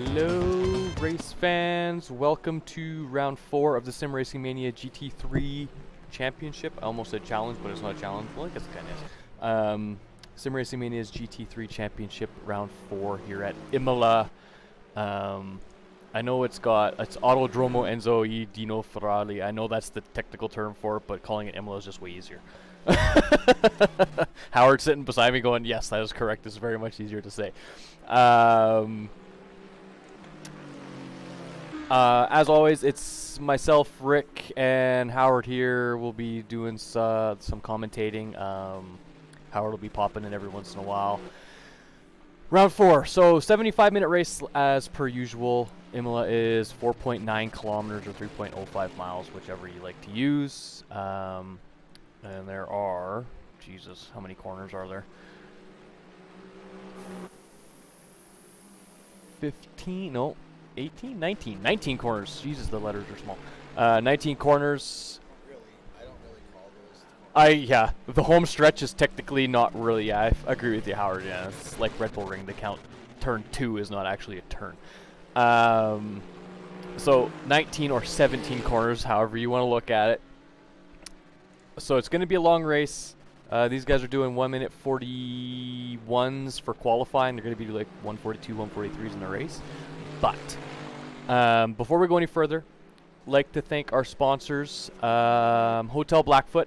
Hello, race fans. Welcome to round 4 of the Sim Racing Mania Gt3 Championship. I almost said challenge, but it's not a challenge. Well, I guess it kind of is. Sim Racing Mania's Gt3 Championship round 4 here at Imola. I know it's Autodromo Enzo e Dino Ferrari. I know that's the technical term for it, but calling it Imola is just way easier. Howard sitting beside me going, yes, that is correct. It's very much easier to say. As always, it's myself, Rick, and Howard here. We'll be doing some commentating. Howard will be popping in every once in a while. Round 4, so 75-minute race as per usual. Imola is 4.9 kilometers or 3.05 miles, whichever you like to use. And there are, Jesus, how many corners are there? 15, no, 18, 19, 19 corners. Jesus, the letters are small. 19 corners. Really, I don't really call those. Yeah, the home stretch is technically not really, yeah, I agree with you, Howard, yeah. It's like Red Bull Ring, the count, turn 2 is not actually a turn. So 19 or 17 corners, however you want to look at it. So it's going to be a long race. These guys are doing 1 minute 41s for qualifying. They're going to be like 142, 143s in the race. But before we go any further, like to thank our sponsors, Hotel Blackfoot,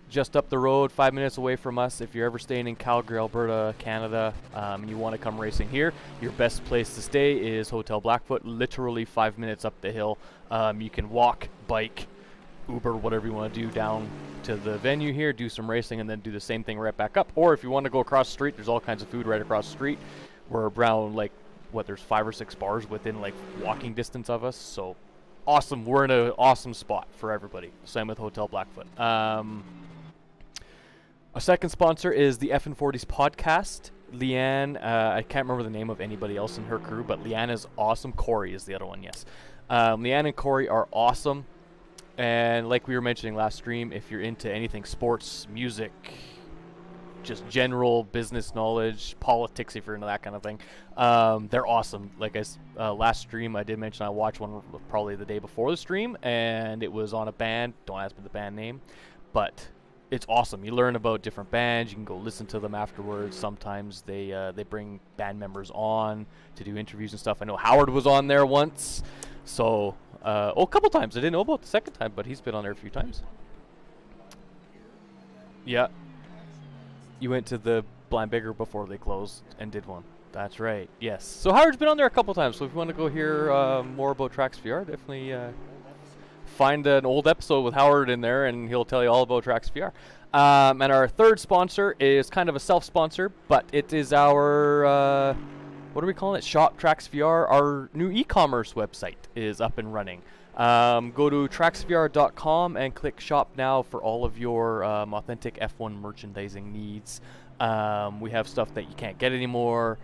just up the road, 5 minutes away from us. If you're ever staying in Calgary, Alberta, Canada, and you want to come racing here, your best place to stay is Hotel Blackfoot, literally 5 minutes up the hill. You can walk, bike, Uber, whatever you want to do down to the venue here, do some racing, and then do the same thing right back up. Or if you want to go across the street, there's all kinds of food right across the street. We're around, like, there's 5 or 6 bars within, like, walking distance of us. So, awesome. We're in an awesome spot for everybody. Same with Hotel Blackfoot. Our second sponsor is the F&40s podcast. Leanne, I can't remember the name of anybody else in her crew, but Leanne is awesome. Corey is the other one, yes. Leanne and Corey are awesome. And like we were mentioning last stream, if you're into anything sports, music, just general business knowledge, politics, if you're into that kind of thing, they're awesome. Like last stream, I did mention I watched one probably the day before the stream, and it was on a band. Don't ask me the band name, but it's awesome. You learn about different bands. You can go listen to them afterwards. Sometimes they bring band members on to do interviews and stuff. I know Howard was on there once, so. A couple times. I didn't know about the second time, but he's been on there a few times. Yeah. You went to the Blind Beggar before they closed and did one. That's right. Yes. So Howard's been on there a couple times. So if you want to go hear more about Tracksvr, definitely find an old episode with Howard in there, and he'll tell you all about Tracksvr. And our third sponsor is kind of a self-sponsor, but it is our... what are we calling it? Shop Tracksvr. Our new e-commerce website is up and running. Go to tracksvr.com and click shop now for all of your authentic F1 merchandising needs. We have stuff that you can't get anymore.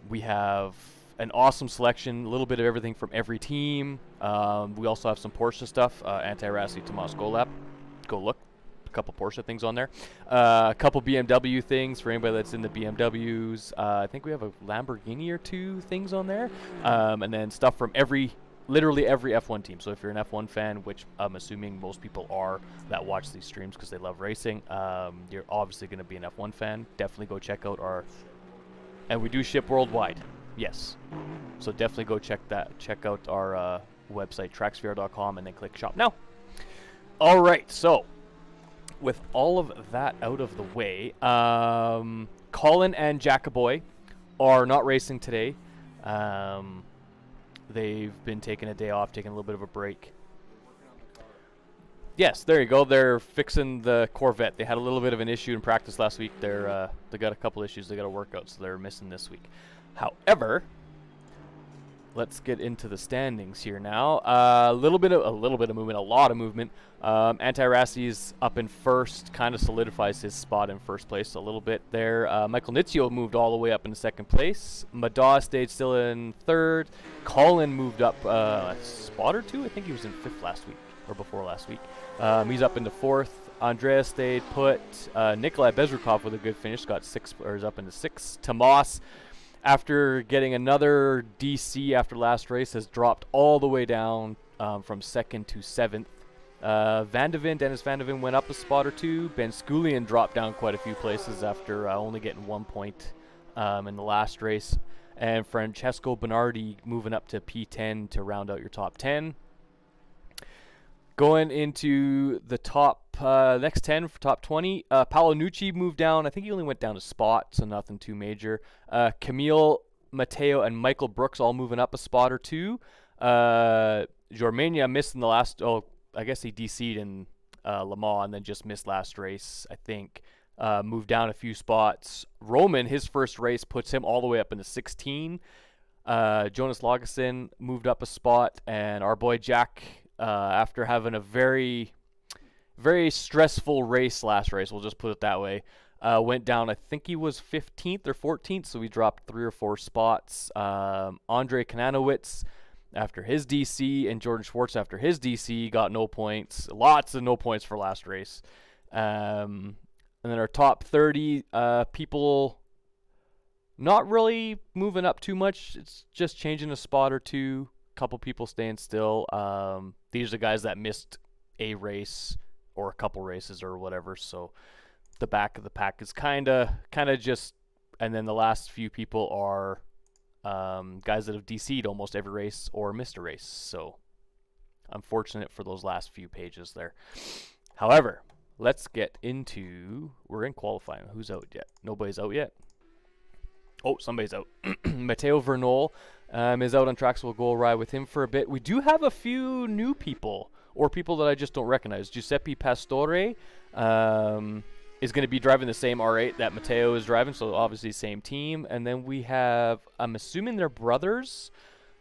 We have an awesome selection, a little bit of everything from every team. We also have some Porsche stuff. Anti-Rassi Tomas Golap. Go look. Couple Porsche things on there, a couple BMW things for anybody that's in the BMWs. I think we have a Lamborghini or 2 things on there, and then stuff from literally every F1 team. So if you're an F1 fan, which I'm assuming most people are that watch these streams because they love racing, you're obviously going to be an F1 fan. Definitely go check out and we do ship worldwide. Yes, so definitely go check out our website tracksvr.com and then click shop now. All right, so. With all of that out of the way, Colin and Jack are not racing today. They've been taking a day off, taking a little bit of a break. Yes, there you go. They're fixing the Corvette. They had a little bit of an issue in practice last week. They got a couple issues they got to work out, so they're missing this week. However, let's get into the standings here now. A little bit of movement, a lot of movement. Anti-Rassi's up in first, kind of solidifies his spot in first place a little bit there. Michael Nitzio moved all the way up in second place. Madaw stayed still in third. Colin moved up a spot or 2. I think he was in 5th last week or before last week. He's up into 4th. Andreas stayed put. Nikolai Bezerkoff with a good finish, got 6th, or is up into 6th. Tomas after getting another DC after last race, has dropped all the way down from 2nd to 7th. Dennis Van de Ven went up a spot or two. Ben Sculian dropped down quite a few places after only getting 1 point in the last race. And Francesco Bernardi moving up to P10 to round out your top 10. Going into the next 10 for top 20, Paolo Nucci moved down. I think he only went down a spot, so nothing too major. Camille, Matteo, and Michael Brooks all moving up a spot or two. Jormania missed in the last, I guess he DC'd in Le Mans and then just missed last race, I think. Moved down a few spots. Roman, his first race, puts him all the way up into 16. Jonas Lagesson moved up a spot, and our boy Jack, after having a very, very stressful race last race, we'll just put it that way, went down, I think he was 15th or 14th, so we dropped 3 or 4 spots. Andre Kananowicz, after his DC, and Jordan Schwartz after his DC, got no points. Lots of no points for last race. And then our top 30 people not really moving up too much. It's just changing a spot or two. Couple people staying still. These are the guys that missed a race or a couple races or whatever. So the back of the pack is kind of just, and then the last few people are guys that have DC'd almost every race or missed a race. So unfortunate for those last few pages there. However, let's get into, we're in qualifying. Who's out yet? Nobody's out yet. Oh, somebody's out. Matteo Vernol is out on tracks. We'll go ride with him for a bit. We do have a few new people, or people that I just don't recognize. Giuseppe Pastore is going to be driving the same R8 that Matteo is driving, so obviously same team. And then we have, I'm assuming they're brothers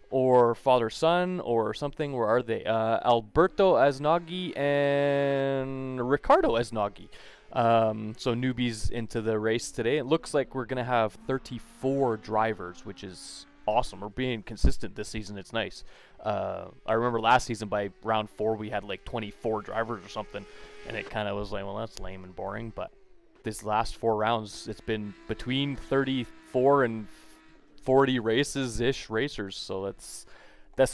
or father-son or something. Where are they? Alberto Aznaghi and Ricardo Aznaghi. So newbies into the race today. It looks like we're going to have 34 drivers, which is awesome. We're being consistent this season. It's nice. I remember last season by round 4 we had like 24 drivers or something, and it kind of was like, well, that's lame and boring. But this last 4 rounds, it's been between 34 and 40 races-ish racers, so that's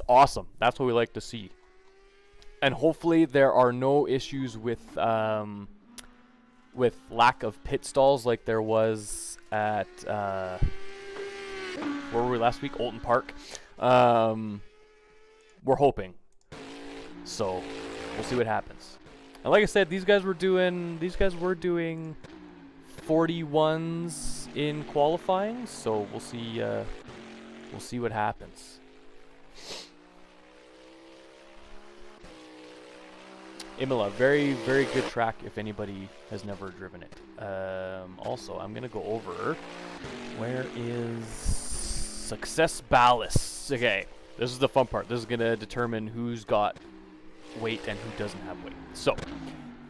awesome. That's what we like to see. And hopefully there are no issues with lack of pit stalls like there was at where were we last week? Alton Park. We're hoping. So we'll see what happens. And like I said, these guys were doing 41s in qualifying, so we'll see what happens. Imola, very, very good track if anybody has never driven it. Also, I'm going to go over, where is Success Ballast? Okay, this is the fun part. This is going to determine who's got weight and who doesn't have weight. So,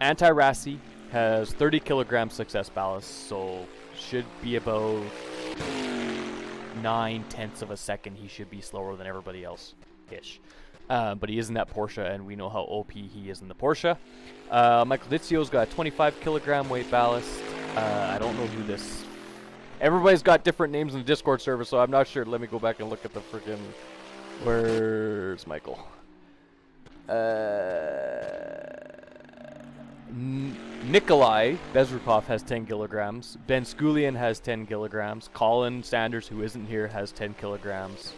Anti-Rassi has 30 kilograms Success Ballast, so should be about 9/10 of a second. He should be slower than everybody else-ish. But he is in that Porsche, and we know how OP he is in the Porsche. Michael Nitzio's got a 25 kilogram weight ballast. I don't know who this... Everybody's got different names in the Discord server, so I'm not sure. Let me go back and look at the freaking... Where's Michael? Nikolai Bezerkoff has 10 kilograms. Ben Sculian has 10 kilograms. Colin Sanders, who isn't here, has 10 kilograms.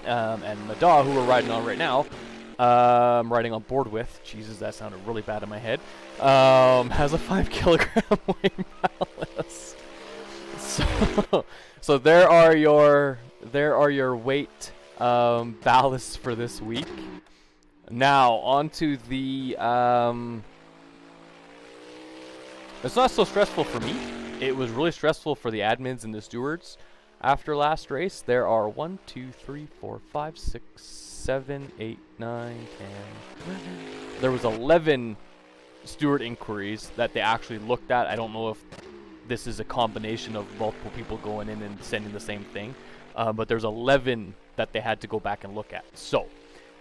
And Mada, who we're riding on right now, I'm riding on board with, Jesus, that sounded really bad in my head, has a 5 kilogram weight ballast. So there are your weight ballasts for this week. Now on to the it's not so stressful for me. It was really stressful for the admins and the stewards. After last race, there are 1, 2, 3, 4, 5, 6, 7, 8, 9, 10, 11. There was 11 steward inquiries that they actually looked at. I don't know if this is a combination of multiple people going in and sending the same thing, but there's 11 that they had to go back and look at. So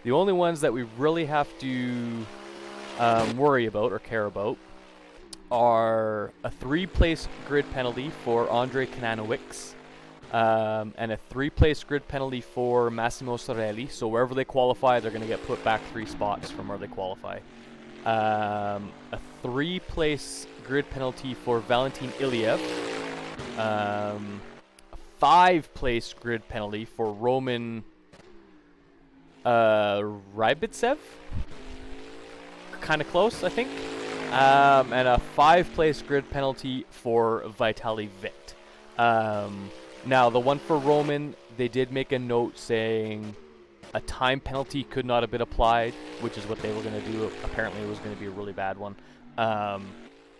the only ones that we really have to worry about or care about are a 3-place grid penalty for Andre Kananowicz. and a 3-place grid penalty for Massimo Sorelli. So wherever they qualify, they're going to get put back 3 spots from where they qualify. A 3-place grid penalty for Valentin Iliev. A 5-place grid penalty for Roman Rybitsev. Kind of close, I think. And a 5-place grid penalty for Vitaly Vitt. Now, the one for Roman, they did make a note saying a time penalty could not have been applied, which is what they were going to do. Apparently, it was going to be a really bad one.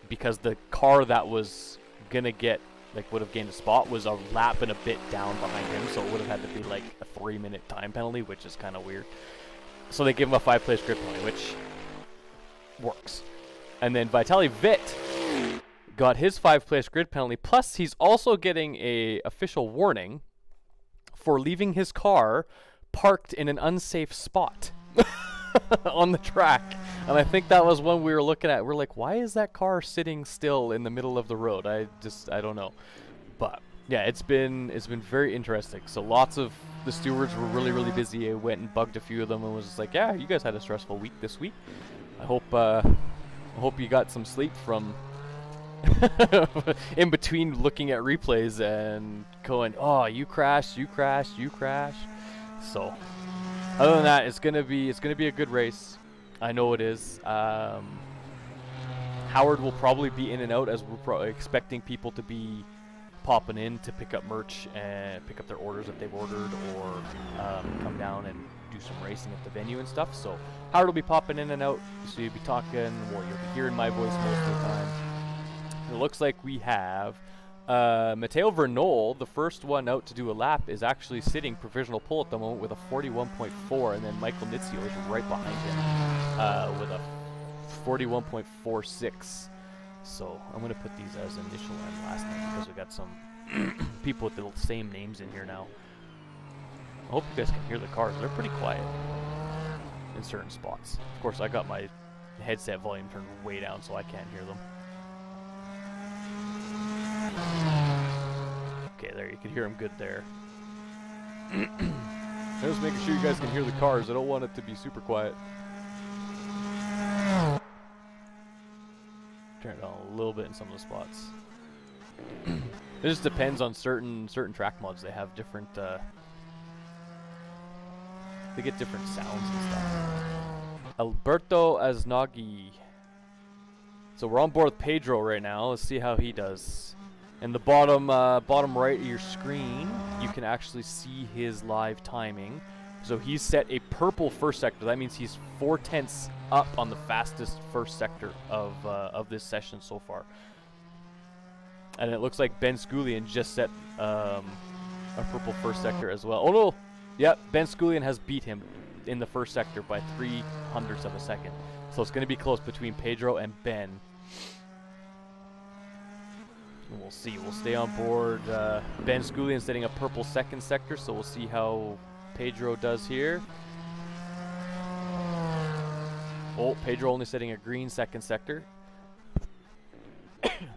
Because the car that was going to get, like, would have gained a spot was a lap and a bit down behind him, so it would have had to be, like, a 3-minute time penalty, which is kind of weird. So they give him a 5-place grid penalty, which works. And then Vitaly Vitt got his 5-place grid penalty, plus he's also getting a official warning for leaving his car parked in an unsafe spot on the track. And I think that was one we were looking at. We're like, why is that car sitting still in the middle of the road? I don't know. But yeah, it's been very interesting. So lots of the stewards were really, really busy. I went and bugged a few of them and was just like, yeah, you guys had a stressful week this week. I hope you got some sleep from in between looking at replays and going, oh, you crashed. So other than that, it's gonna be a good race. I know it is. Howard will probably be in and out, as we're expecting people to be popping in to pick up merch and pick up their orders if they've ordered, or come down and do some racing at the venue and stuff. So Howard will be popping in and out, so you'll be talking, or you'll be hearing my voice most of the time. It looks like we have Matteo Vernol, the first one out to do a lap, is actually sitting provisional pole at the moment with a 41.4, and then Michael Nitzio is right behind him with a 41.46. So I'm going to put these as initial and last name because we got some people with the same names in here now. I hope you guys can hear the cars. They're pretty quiet in certain spots. Of course, I got my headset volume turned way down so I can't hear them. Okay, there, you can hear them good there. I'm just making sure you guys can hear the cars. I don't want it to be super quiet. Turn it down a little bit in some of the spots. It just depends on certain track mods. They have different they get different sounds and stuff. Alberto Aznaghi. So we're on board with Pedro right now. Let's see how he does. In the bottom right of your screen, you can actually see his live timing. So he's set a purple first sector. That means he's 4/10 up on the fastest first sector of this session so far. And it looks like Ben Sculian just set a purple first sector as well. Oh no! Yep, Ben Sculian has beat him in the first sector by 0.03 of a second. So it's going to be close between Pedro and Ben. And we'll see. We'll stay on board. Ben Sculian setting a purple second sector, so we'll see how Pedro does here. Oh, Pedro only setting a green second sector. And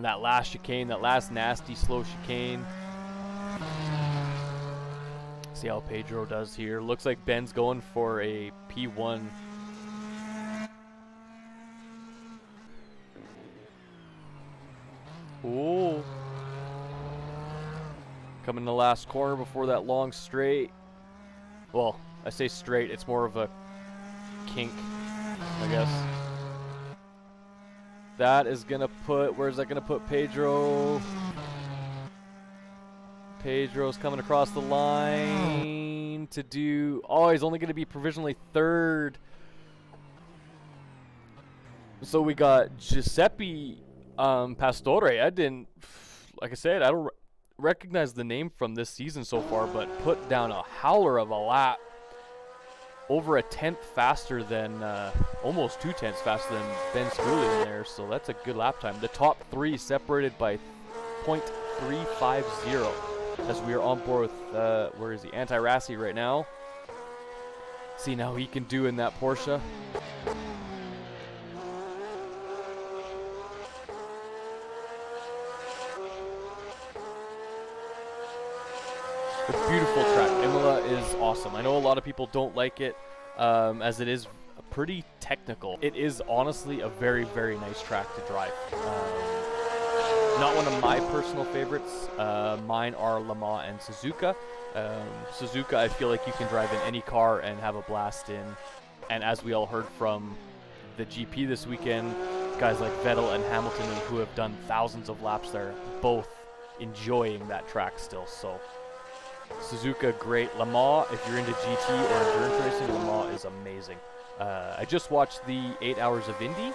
that last chicane, that last nasty slow chicane. See how Pedro does here. Looks like Ben's going for a P1. Ooh. Coming in the last corner before that long straight. Well, I say straight, it's more of a kink, I guess. That is gonna put, where's that gonna put Pedro? Pedro's coming across the line to do, oh, he's only gonna be provisionally third. So we got Giuseppe Pastore. I didn't, like I said, I don't recognize the name from this season so far, but put down a howler of a lap. Over a 10th faster than, almost 2/10 faster than Ben Sculian there, so that's a good lap time. The top three separated by 0.350 as we are on board with, where is he? Anti-Rassi right now. See now he can do in that Porsche. A beautiful track. Imola is awesome. I know a lot of people don't like it, as it is pretty technical. It is honestly a very, very nice track to drive. Not one of my personal favorites. Mine are Le Mans and Suzuka. Suzuka, I feel like you can drive in any car and have a blast in. And as we all heard from the GP this weekend, guys like Vettel and Hamilton, who have done thousands of laps there, both enjoying that track still. So Suzuka, great. Le Mans, if you're into GT or endurance racing, Le Mans is amazing. I just watched the 8 Hours of Indy,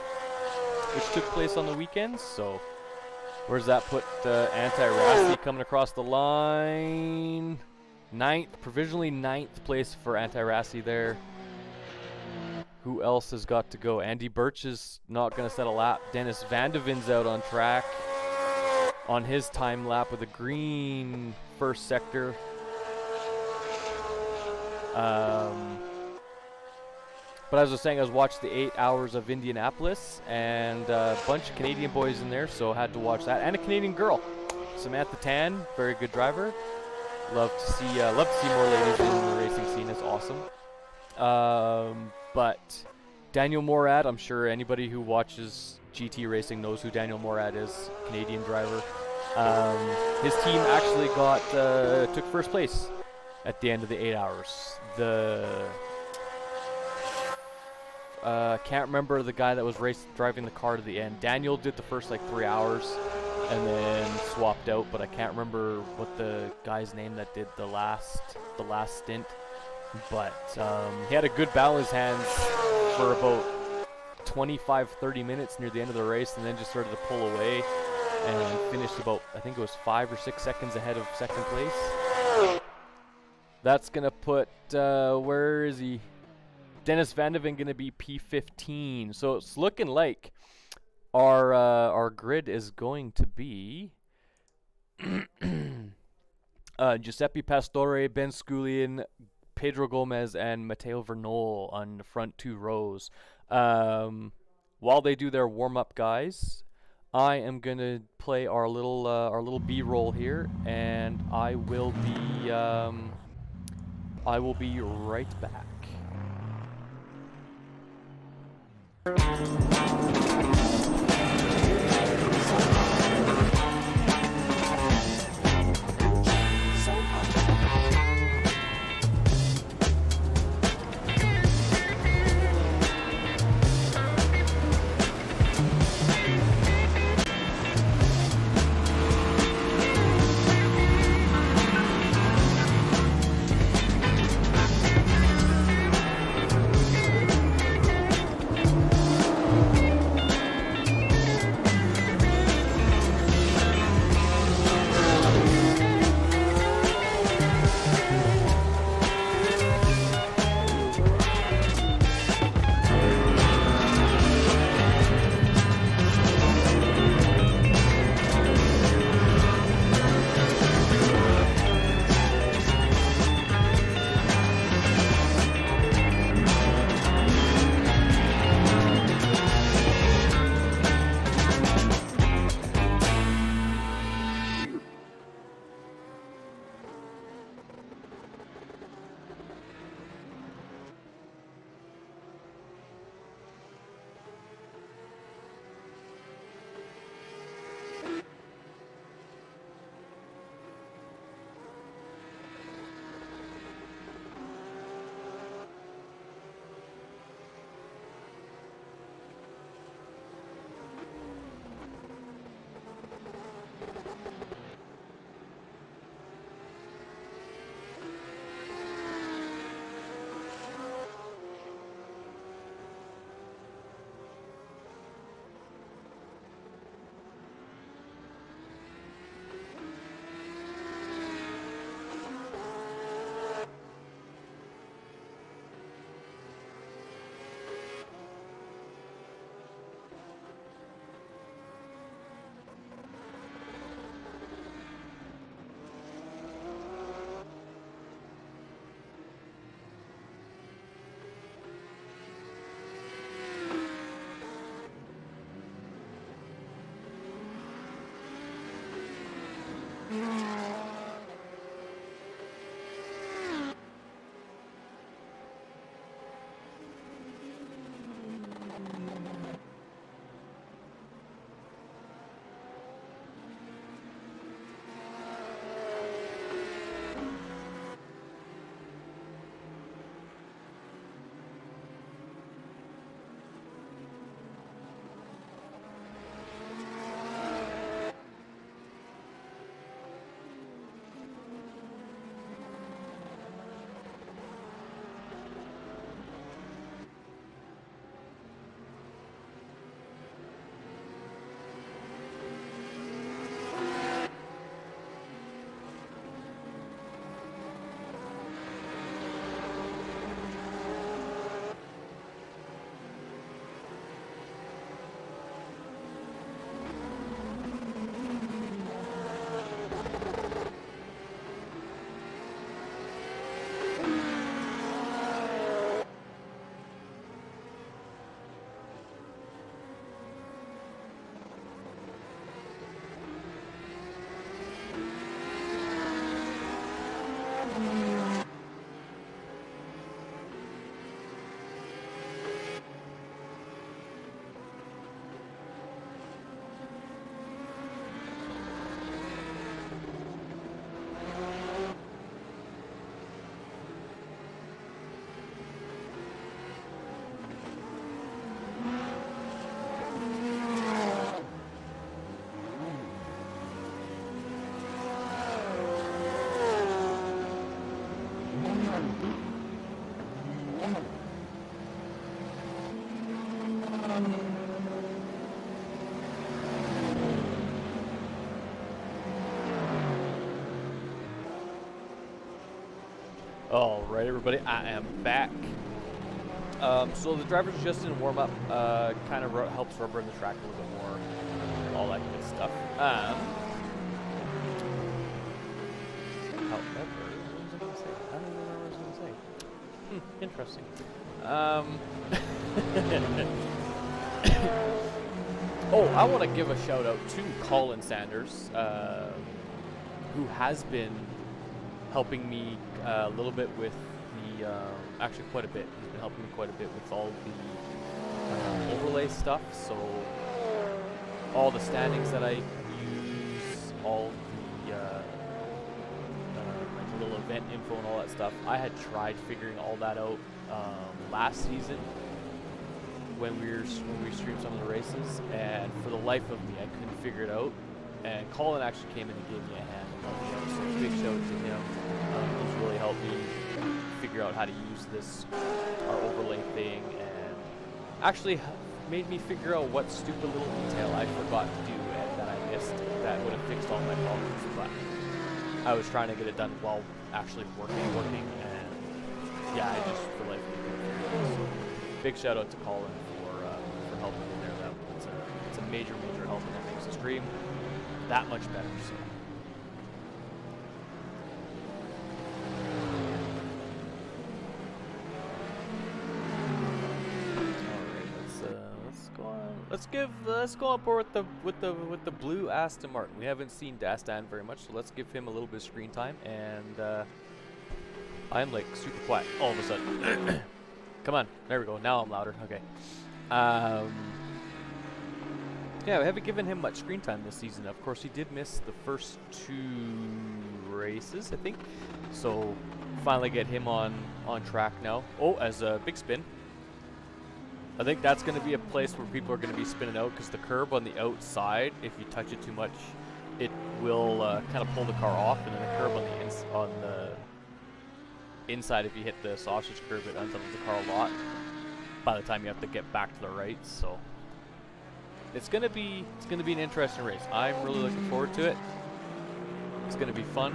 which took place on the weekends. So where's that put Anti-Rassi coming across the line? Provisionally ninth place for Anti-Rassi there. Who else has got to go? Andy Birch is not going to set a lap. Dennis Van de Ven's out on track on his time lap with a green first sector. But as I was saying, I was watching the 8 Hours of Indianapolis, and a bunch of Canadian boys in there, so I had to watch that. And a Canadian girl, Samantha Tan, very good driver. Love to see more ladies in the racing scene. It's awesome. But Daniel Morad, I'm sure anybody who watches GT racing knows who Daniel Morad is, Canadian driver. His team actually took first place at the end of the 8 hours. Can't remember the guy that was driving the car to the end. Daniel did the first like 3 hours and then swapped out, but I can't remember what the guy's name that did the last stint. But he had a good battle in his hands for about 25-30 minutes near the end of the race, and then just started to pull away and finished about, I think it was 5 or 6 seconds ahead of second place. That's gonna put where is he? Dennis Van de Ven gonna be P15. So it's looking like our grid is going to be Giuseppe Pastore, Ben Scullion, Pedro Gomez, and Matteo Vernol on the front 2 rows. While they do their warm-up, guys, I am gonna play our little B-roll here, and I will be right back. All right, everybody, I am back. So the driver's just in warm-up, kind of helps rubber in the track a little bit more, all that good stuff. However, what was I going to say? I don't even remember what I was going to say. Interesting. Oh, I want to give a shout out to Colin Sanders, who has been helping me a little bit with the, actually quite a bit. He's been helping me quite a bit with all the overlay stuff. So all the standings that I use, all the like little event info and all that stuff. I had tried figuring all that out last season when we streamed some of the races, and for the life of me, I couldn't figure it out. And Colin actually came in and gave me a hand and helped me out, so big shout out to him. He's really helped me figure out how to use this, our overlay thing, and actually made me figure out what stupid little detail I forgot to do and that I missed that would have fixed all my problems. But I was trying to get it done while actually working, and yeah, I just for life of me couldn't figure it out. So big shout out to Colin for helping me there. It's a major help, and it makes the stream that much better. So. Let's go on board with the blue Aston Martin. We haven't seen Dastan very much, so let's give him a little bit of screen time. And I'm like super quiet all of a sudden. Come on, there we go. Now I'm louder. Okay. Yeah, we haven't given him much screen time this season. Of course, he did miss the first 2 races, I think. So finally get him on track now. Oh, as a big spin. I think that's going to be a place where people are going to be spinning out, because the curb on the outside, if you touch it too much, it will kind of pull the car off, and then the curb on the inside, if you hit the sausage curb, it unsettles the car a lot by the time you have to get back to the right. So it's going to be an interesting race. I'm really looking forward to it. It's going to be fun.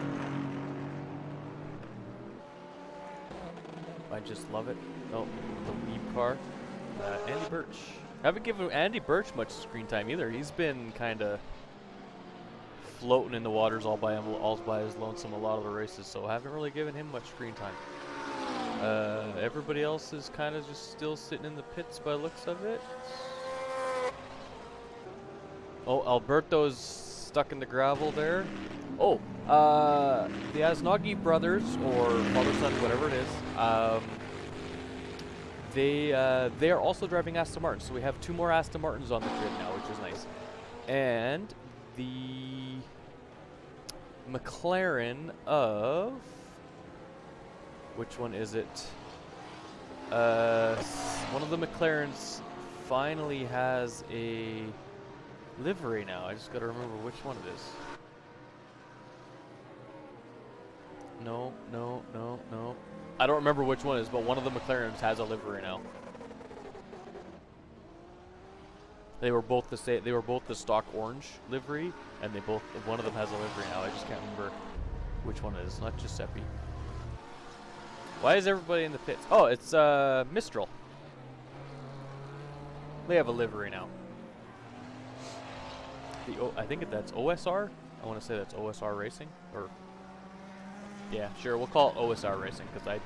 I just love it. Oh, the weeb car. Andy Birch. I haven't given Andy Birch much screen time either. He's been kind of floating in the waters all by his lonesome a lot of the races, so I haven't really given him much screen time. Everybody else is kind of just still sitting in the pits by the looks of it. Oh, Alberto's stuck in the gravel there. Oh, the Aznagi brothers, or father-son, whatever it is, they are also driving Aston Martin, so we have 2 more Aston Martins on the grid now, which is nice. And the McLaren of, which one is it? One of the McLarens finally has a livery now. I just gotta remember which one it is. No. I don't remember which one it is, but one of the McLarens has a livery now. They were both the same. They were both the stock orange livery, and one of them has a livery now. I just can't remember which one it is. Not Giuseppe. Why is everybody in the pits? Oh, it's Mistral. They have a livery now. I think that's OSR. I want to say that's OSR Racing, or yeah, sure. We'll call it OSR Racing, because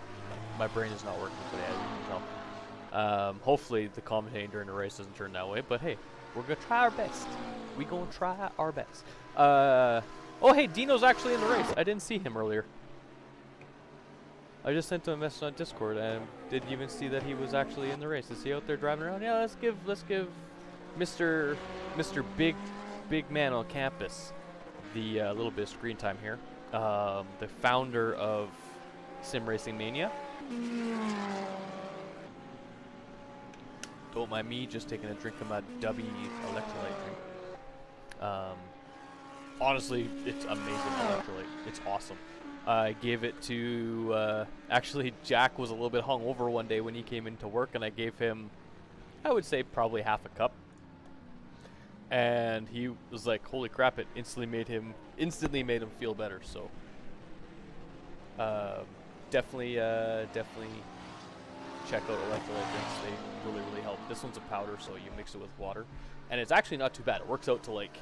my brain is not working today, as you can tell. Hopefully the commentating during the race doesn't turn that way, but hey, we're gonna try our best. We gonna try our best. Oh hey, Dino's actually in the race. I didn't see him earlier. I just sent him a message on Discord and didn't even see that he was actually in the race. Is he out there driving around? Yeah, let's give Mr. Big Man on campus the little bit of screen time here. The founder of Sim Racing Mania. Don't mind me just taking a drink of my Dubby electrolyte drink. Honestly, it's amazing electrolyte. It's awesome. I gave it to, actually Jack was a little bit hungover one day when he came into work, and I gave him, I would say, probably half a cup. And he was like, holy crap, it instantly made him feel better. So definitely check out electrolyte drinks. They really help. This one's a powder, so you mix it with water, and it's actually not too bad. It works out to like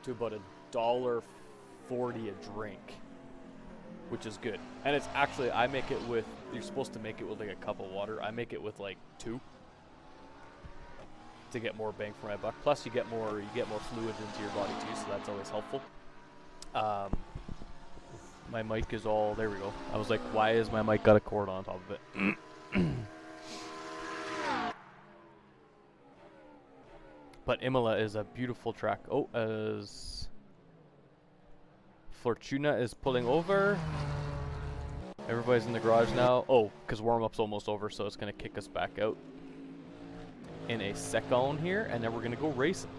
about $1.40 a drink, which is good. And it's actually, I make it with, you're supposed to make it with like a cup of water. I make it with like 2 to get more bang for my buck. Plus you get more fluids into your body too, so that's always helpful. My mic is all, there we go. I was like, why is my mic got a cord on top of it? But Imola is a beautiful track. Oh, as Fortuna is pulling over. Everybody's in the garage now. Oh, because warm-up's almost over, so it's going to kick us back out in a second here, and then we're going to go racing.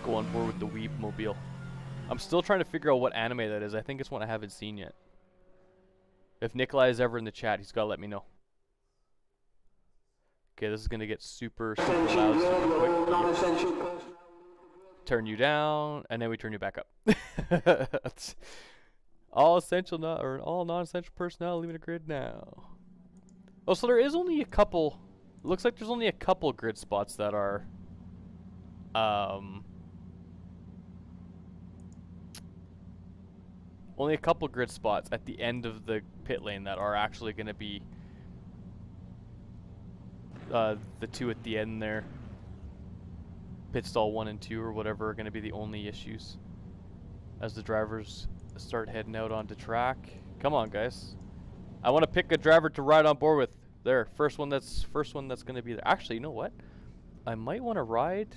Go on board with the Weeb Mobile. I'm still trying to figure out what anime that is. I think it's one I haven't seen yet. If Nikolai is ever in the chat, he's got to let me know. Okay, this is going to get super loud, super quick. Turn you down, and then we turn you back up. All essential, all non-essential personnel leaving the grid now. Oh, so there is only a couple. Looks like there's only a couple grid spots that are, only a couple grid spots at the end of the pit lane that are actually going to be the 2 at the end there. Pit stall 1 and 2 or whatever are going to be the only issues as the drivers start heading out onto track. Come on, guys. I want to pick a driver to ride on board with. There, first one that's going to be there. Actually, you know what? I might want to ride.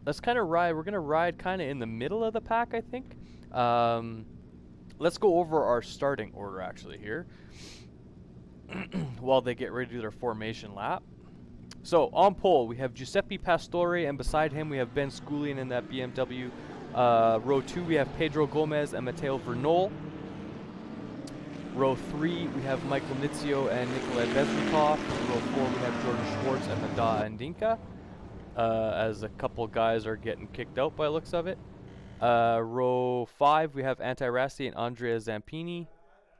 Let's kind of ride. We're going to ride kind of in the middle of the pack, I think. Let's go over our starting order actually here while they get ready to do their formation lap. So on pole we have Giuseppe Pastore, and beside him we have Ben Sculian in that BMW. Row 2 we have Pedro Gomez and Matteo Vernol. Row 3 we have Michael Nitzio and Nikolai Bezerkoff. Row 4 we have Jordan Schwartz and Mada Ndinka. As a couple guys are getting kicked out by looks of it. Row 5 we have Antirassi and Andrea Zampini.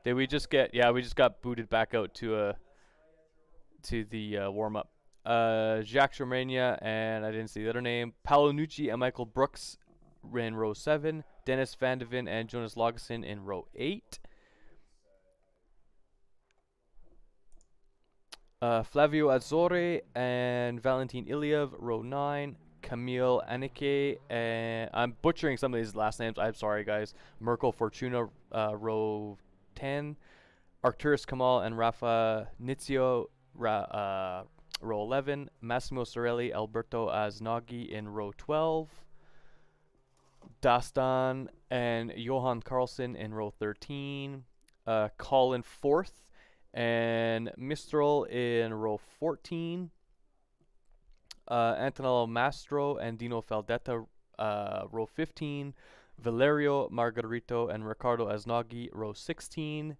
Did we just get, yeah, we just got booted back out to the warm-up. Jacques Romania and I didn't see the other name. Paolo Nucci and Michael Brooks in row 7. Dennis Van de Ven and Jonas Lagerson in row 8. Flavio Azzore and Valentin Iliev, row 9. Camille Anike, and I'm butchering some of these last names. I'm sorry, guys. Mirko Fortuna, row 10. Arcturus Kamal and Rafa Nitzio, row 11. Massimo Sorelli, Alberto Aznaghi in row 12. Dastan and Johan Carlson in row 13. Colin 4th and Mistral in row 14. Antonello Mastro and Dino Faldetta, row 15. Valerio Margarito and Ricardo Aznaghi, row 16.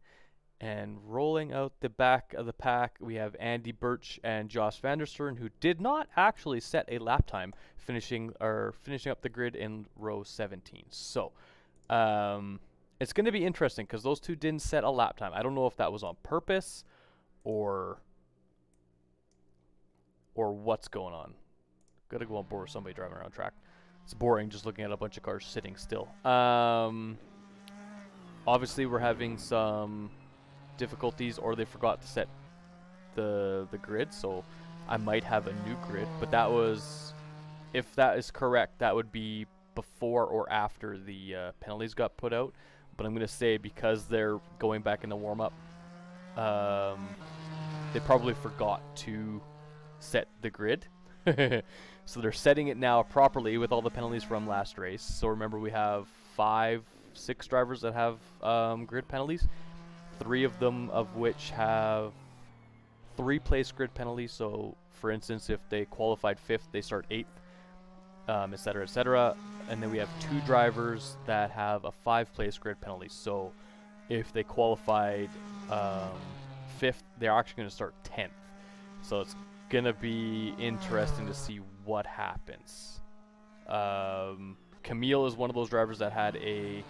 And rolling out the back of the pack, we have Andy Birch and Josh Vanderstern, who did not actually set a lap time, finishing up the grid in row 17. So, it's going to be interesting because those two didn't set a lap time. I don't know if that was on purpose or what's going on. Gotta go on board with somebody driving around track. It's boring just looking at a bunch of cars sitting still. Obviously we're having some difficulties, or they forgot to set the grid, so I might have a new grid, but that was, if that is correct, that would be before or after the penalties got put out. But I'm gonna say because they're going back in the warm-up, they probably forgot to set the grid. So they're setting it now properly with all the penalties from last race. So remember, we have 5-6 drivers that have grid penalties, 3 of them of which have 3-place grid penalties. So for instance, if they qualified 5th, they start 8th, etc., etc. And then we have 2 drivers that have a 5-place grid penalty. So if they qualified 5th, they're actually going to start 10th. So it's gonna be interesting to see what happens Camille is one of those drivers that had a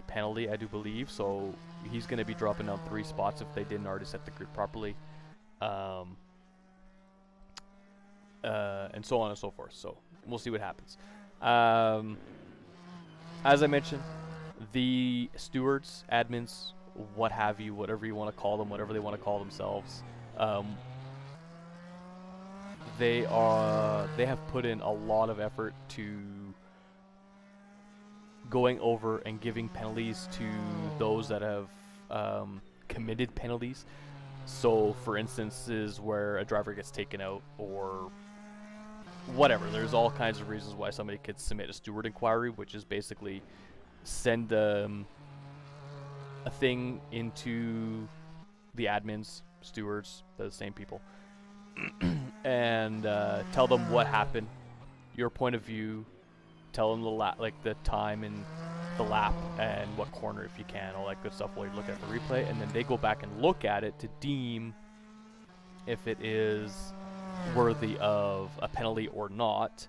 penalty, I do believe, so he's going to be dropping down 3 spots if they didn't already set the grid properly. And so on and so forth. So we'll see what happens. As I mentioned, the stewards, admins, what have you, whatever you want to call them, whatever they want to call themselves, they have put in a lot of effort to going over and giving penalties to those that have committed penalties. So for instances where a driver gets taken out or whatever, there's all kinds of reasons why somebody could submit a steward inquiry, which is basically send a thing into the admins, stewards, they're the same people, and tell them what happened, your point of view, tell them the time and the lap and what corner if you can, all that good stuff while you look at the replay, and then they go back and look at it to deem if it is worthy of a penalty or not.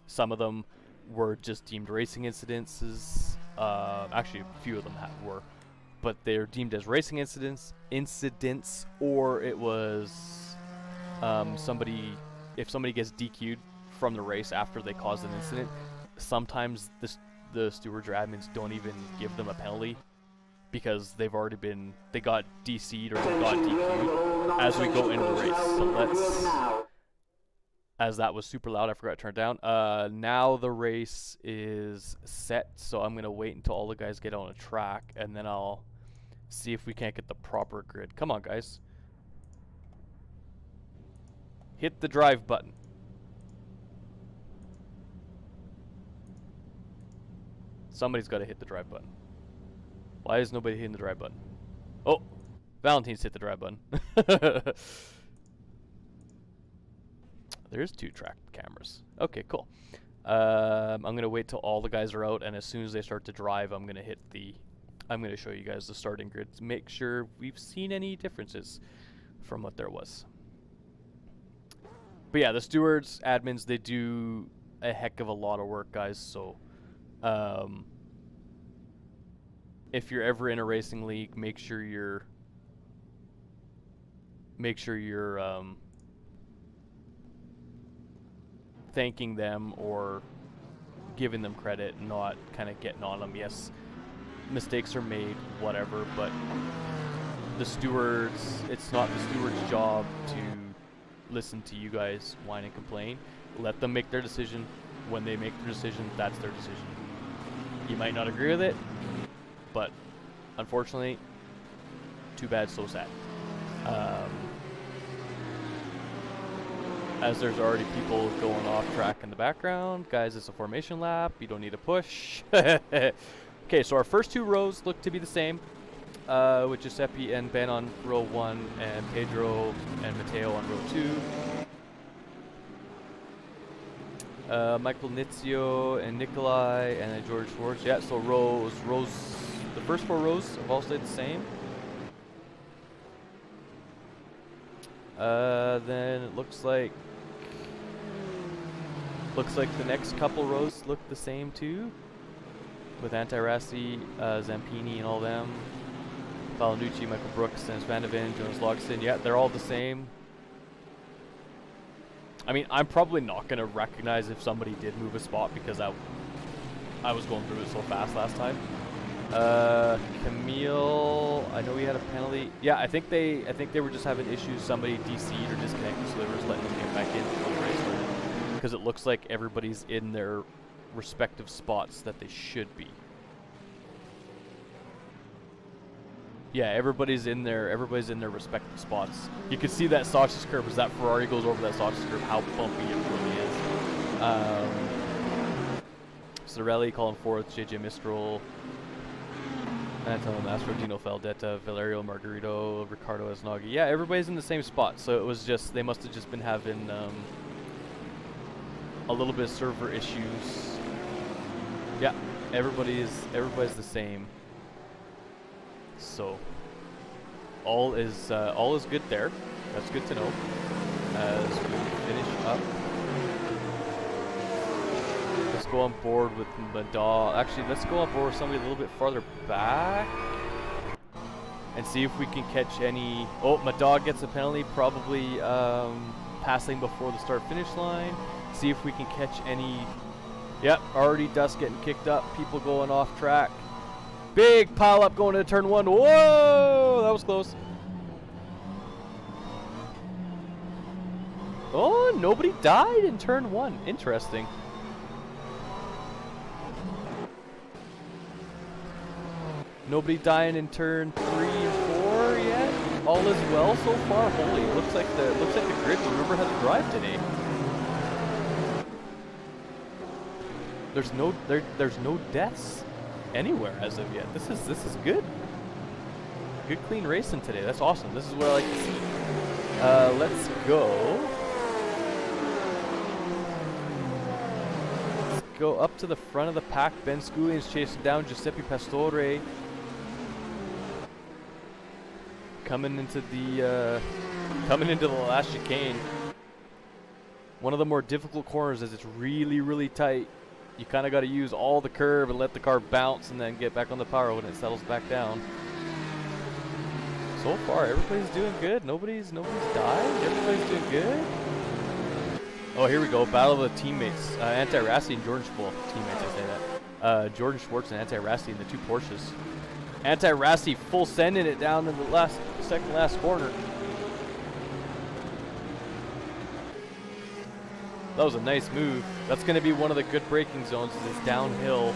Some of them were just deemed racing incidences. Actually, a few of them were, but they're deemed as racing incidents, or it was if somebody gets DQ'd from the race after they caused an incident, sometimes the stewards or admins don't even give them a penalty because they got DC'd or they got DQ'd as we go into the race. So as that was super loud, I forgot to turn it down. Now the race is set, so I'm going to wait until all the guys get on a track, and then I'll see if we can't get the proper grid. Come on, guys. Hit the drive button. Somebody's got to hit the drive button. Why is nobody hitting the drive button? Oh, Valentine's hit the drive button. There's 2 track cameras. Okay, cool. I'm gonna wait till all the guys are out, and as soon as they start to drive, I'm gonna show you guys the starting grid to make sure we've seen any differences from what there was. But yeah, the stewards, admins, they do a heck of a lot of work, guys. So if you're ever in a racing league, make sure you're thanking them or giving them credit, not kind of getting on them. Yes, mistakes are made, whatever, but the stewards, it's not the steward's job to listen to you guys whine and complain. Let them make their decision. When they make their decision, that's their decision. You might not agree with it, but unfortunately, too bad, so sad. As there's already people going off track in the background. Guys, it's a formation lap. You don't need a push. Okay, so our first 2 rows look to be the same, with Giuseppe and Ben on row 1 and Pedro and Matteo on row 2. Michael Nitzio and Nikolai and then George Schwartz. Yeah, so the first 4 rows have all stayed the same. Then it looks like the next couple rows look the same too, with Antirassi, Zampini and all them. Valanucci, Michael Brooks, Dennis Vandeven, Jonas Logston. Yeah, they're all the same. I mean, I'm probably not going to recognize if somebody did move a spot because I was going through it so fast last time. Camille, I know he had a penalty. Yeah, I think they were just having issues. Somebody DC'd or disconnected, so they were just letting them get back in for the race because it looks like everybody's in their respective spots that they should be. Yeah, everybody's in their respective spots. You can see that sausage curve as that Ferrari goes over that sausage curve, how bumpy it really is. Sorelli, Colin Forth, JJ Mistral, Antonio Mastro, Dino Faldetta, Valerio Margarito, Ricardo Esnagi. Yeah, everybody's in the same spot, so it was just, they must have just been having a little bit of server issues. Yeah, everybody's the same. So all is good there. That's good to know. As we finish up go on board with Madog. Actually, let's go on board with somebody a little bit farther back and see if we can catch any. Oh, Madog gets a penalty, probably passing before the start-finish line. See if we can catch any. Yep, already dust getting kicked up. People going off track. Big pile up going to turn 1. Whoa, that was close. Oh, nobody died in turn 1. Interesting. Nobody dying in turn 3 and 4 yet. All is well so far. Holy, looks like the grid remember how to drive today. There's no deaths anywhere as of yet. This is good. Good clean racing today. That's awesome. This is what I like to see. Let's go. Go up to the front of the pack. Ben Sculian's chasing down Giuseppe Pastore. Coming into the last chicane. One of the more difficult corners as it's really, really tight. You kind of got to use all the curve and let the car bounce and then get back on the power when it settles back down. So far, everybody's doing good. Nobody's died. Everybody's doing good. Oh, here we go. Battle of the teammates. Anti-Rassi and Jordan Schwartz. Teammates, I say that. Jordan Schwartz and Anti-Rassi in the 2 Porsches. Anti-Rassi full sending it down in the second last corner. That was a nice move. That's going to be one of the good braking zones. It's downhill.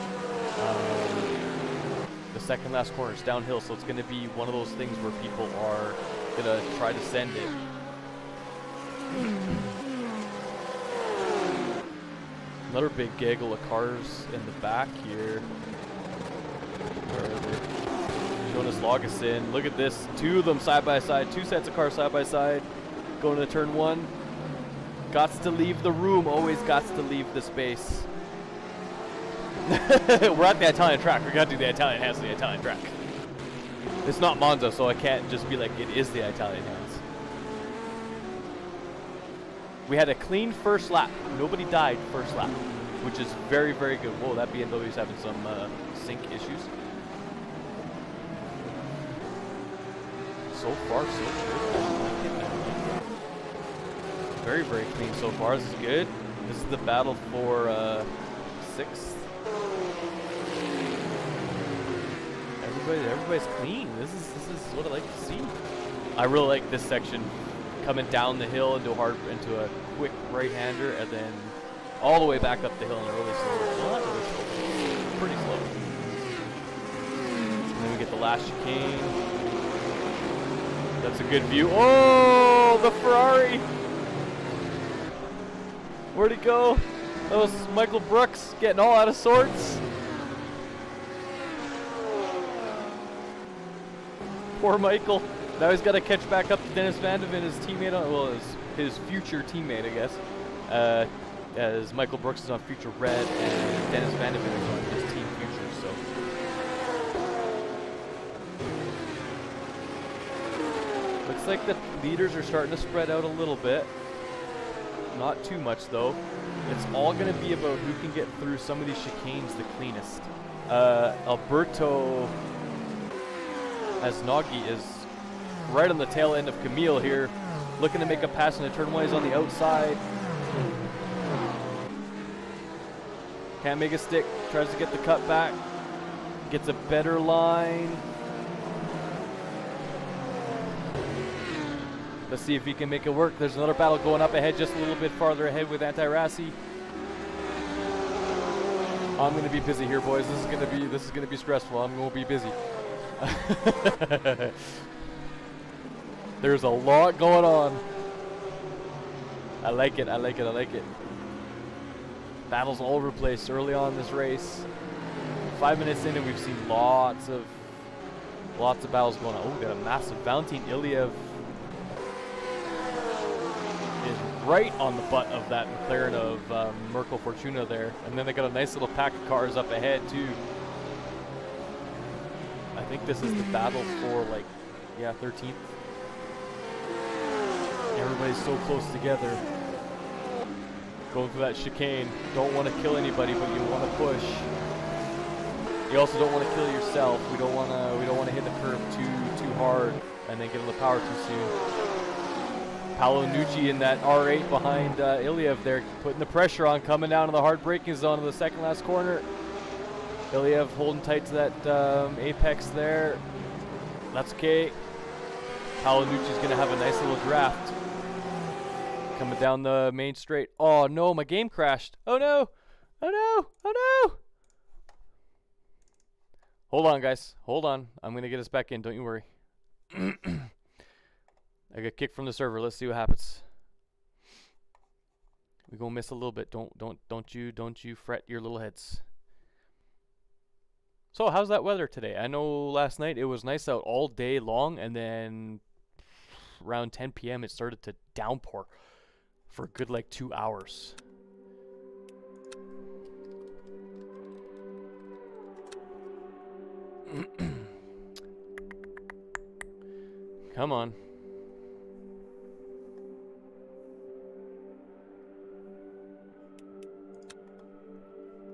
The second last corner is downhill, so it's going to be one of those things where people are going to try to send it. Another big gaggle of cars in the back here. Where are they? Jonas Lagesson. Look at this. 2 of them side by side. 2 sets of cars side by side. Going to turn 1. Gots to leave the room. Always gots to leave the space. We're at the Italian track. We got to do the Italian hands to the Italian track. It's not Monza, so I can't just be like, it is the Italian hands. We had a clean first lap. Nobody died first lap, which is very, very good. Whoa, that BMW's having some sync issues. So far, so good. Very, very clean so far. This is good. This is the battle for 6th. Everybody's clean. This is what I like to see. I really like this section. Coming down the hill into a quick right-hander, and then all the way back up the hill in a really slow. Well, not really slow, pretty slow. And then we get the last chicane. That's a good view. Oh, the Ferrari! Where'd he go? That was Michael Brooks getting all out of sorts. Poor Michael. Now he's got to catch back up to Dennis Van de Ven, his teammate, his future teammate, I guess. As Michael Brooks is on Future Red and Dennis Van de Ven is on his team Future. So looks like the leaders are starting to spread out a little bit. Not too much though. It's all going to be about who can get through some of these chicanes the cleanest. Alberto Asnaghi is right on the tail end of Camille here, looking to make a pass in the turn 1. He's on the outside. Can't make a stick. Tries to get the cut back. Gets a better line. Let's see if he can make it work. There's another battle going up ahead, just a little bit farther ahead with Anti-Rassi. I'm gonna be busy here, boys. This is gonna be stressful. I'm gonna be busy. There's a lot going on. I like it. Battles all over the place early on in this race. 5 minutes in and we've seen lots of battles going on. Oh, we got a massive Valentin Iliev is right on the butt of that McLaren of Merkel Fortuna there. And then they got a nice little pack of cars up ahead too. I think this is the battle for 13th. Everybody's so close together. Going through that chicane. Don't want to kill anybody, but you want to push. You also don't want to kill yourself. We don't want to hit the curb too hard and then get on the power too soon. Paolo Nucci in that R8 behind Iliev there, putting the pressure on, coming down to the hard braking zone of the second last corner. Iliev holding tight to that apex there. That's okay. Paolo Nucci's going to have a nice little draft. Coming down the main straight. Oh no, my game crashed. Oh no. Oh no. Oh no. Hold on, guys. Hold on. I'm going to get us back in. Don't you worry. I got kicked from the server. Let's see what happens. We're going to miss a little bit. Don't you fret your little heads. So, how's that weather today? I know last night it was nice out all day long, and then around 10 p.m. it started to downpour for a good like 2 hours. Come on.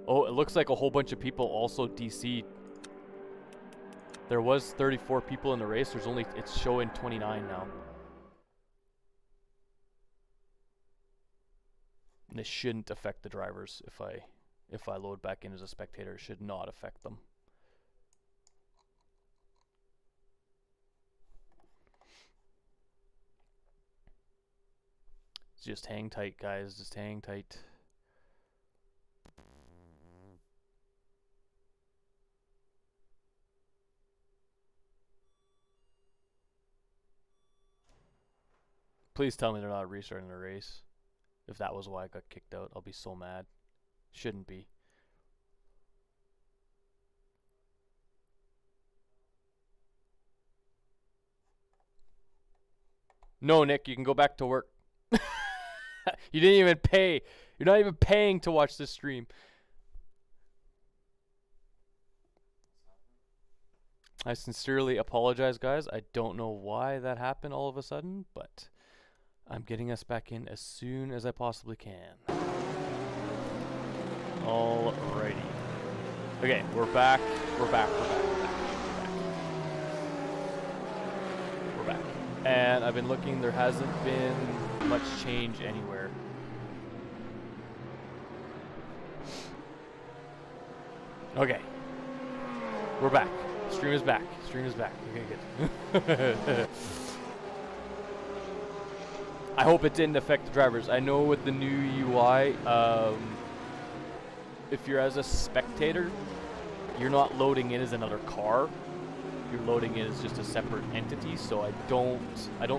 Oh, it looks like a whole bunch of people also DC'd. There was 34 people in the race. It's showing 29 now. And this shouldn't affect the drivers if I load back in as a spectator. It should not affect them. Just hang tight, guys. Just hang tight. Please tell me they're not restarting the race. If that was why I got kicked out, I'll be so mad. Shouldn't be. No, Nick, you can go back to work. You didn't even pay. You're not even paying to watch this stream. I sincerely apologize, guys. I don't know why that happened all of a sudden, but I'm getting us back in as soon as I possibly can. Alrighty. Okay, we're back. We're back. We're back. And I've been looking. There hasn't been much change anywhere. Okay. We're back. Stream is back. Stream is back. Okay, good. I hope it didn't affect the drivers. I know with the new UI, if you're as a spectator, you're not loading in as another car. You're loading in as just a separate entity. So I don't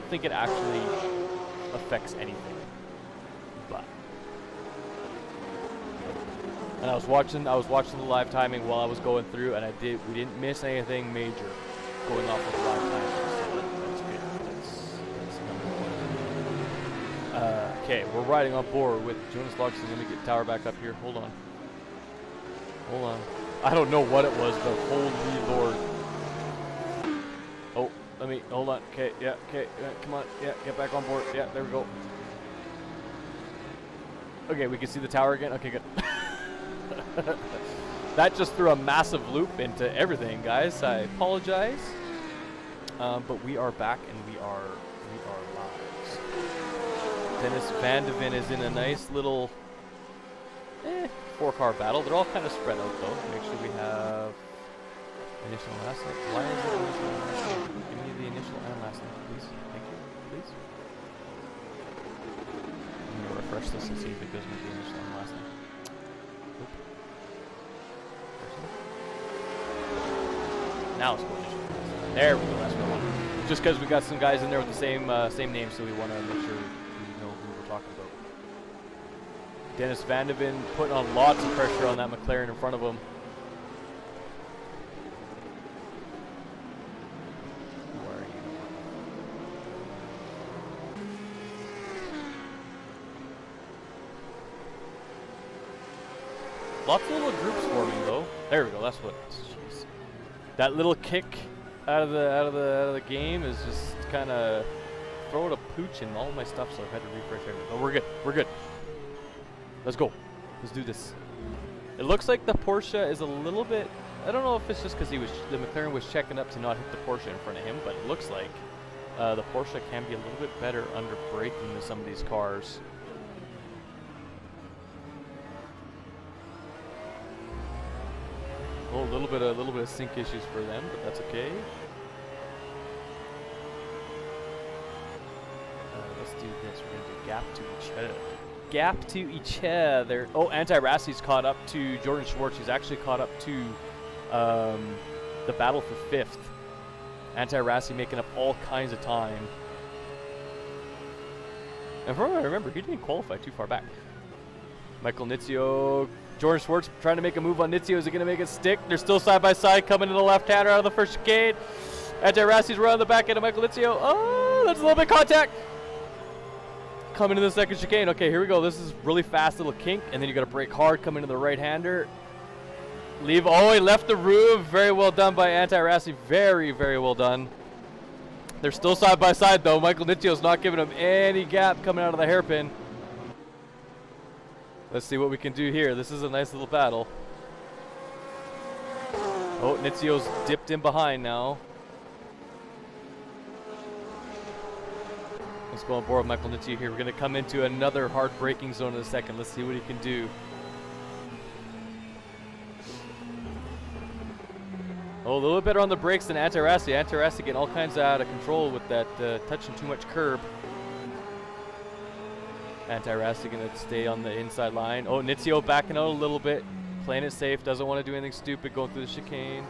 think it actually affects anything. But and I was watching the live timing while I was going through, and we didn't miss anything major going off of the live timing. So that's good. That's number one. Okay, we're riding on board with Jonas Logston. Let me get tower back up here. Hold on. Hold on. I don't know what it was, but holy lord. Oh, let me, hold on. Okay, yeah, okay, come on. Yeah, get back on board. Yeah, there we go. Okay, we can see the tower again. Okay, good. That just threw a massive loop into everything, guys. I apologize. But we are back and we are live. Dennis Van de Ven is in a nice little 4-car battle. They're all kind of spread out though. Make sure we have initial and last name. Why is it initial and last name? Give me the initial and last name, please. Thank you. Please. I'm gonna refresh this and see if it gives me the initial and last name. Oop. Now it's going initial. There we go. That's what I want. Just because we got some guys in there with the same name, so we want to make sure we know who we're talking about. Dennis Van de Ven putting on lots of pressure on that McLaren in front of him. Where are you? Lots of little groups forming though. There we go. That's what it is. Jeez. That little kick out of the game is just kind of throwing a pooch in all my stuff, so I've had to refresh everything. But we're good. We're good. Let's go. Let's do this. It looks like the Porsche is a little bit, I don't know if it's just because the McLaren was checking up to not hit the Porsche in front of him, but it looks like the Porsche can be a little bit better under braking than some of these cars. Oh, a little bit of sync issues for them, but that's okay. Let's do this. We're gonna do gap to each other. Gap to each other. Oh, Anti-Rassi's caught up to Jordan Schwartz. He's actually caught up to the battle for 5th. Anti-Rassi making up all kinds of time. And from what I remember, he didn't qualify too far back. Michael Nitzio, Jordan Schwartz trying to make a move on Nitzio. Is he going to make it stick? They're still side by side coming to the left-hander out of the first chicane. Anti-Rassi's running the back end of Michael Nitzio. Oh, that's a little bit of contact. Coming to the second chicane. Okay, here we go. This is really fast little kink. And then you got to brake hard, come into the right-hander. Leave. Oh, he left the roof. Very well done by Anti-Rassi. Very, very well done. They're still side by side, though. Michael Nitzio's not giving him any gap coming out of the hairpin. Let's see what we can do here. This is a nice little battle. Oh, Nitzio's dipped in behind now. Let's go on board with Michael Nitzio here. We're going to come into another hard braking zone in a second. Let's see what he can do. Oh, a little bit better on the brakes than Anti-Rassi. Anti-Rassi getting all kinds of out of control with that touching too much curb. Anti-Rassi going to stay on the inside line. Oh, Nitzio backing out a little bit. Playing it safe. Doesn't want to do anything stupid going through the chicane.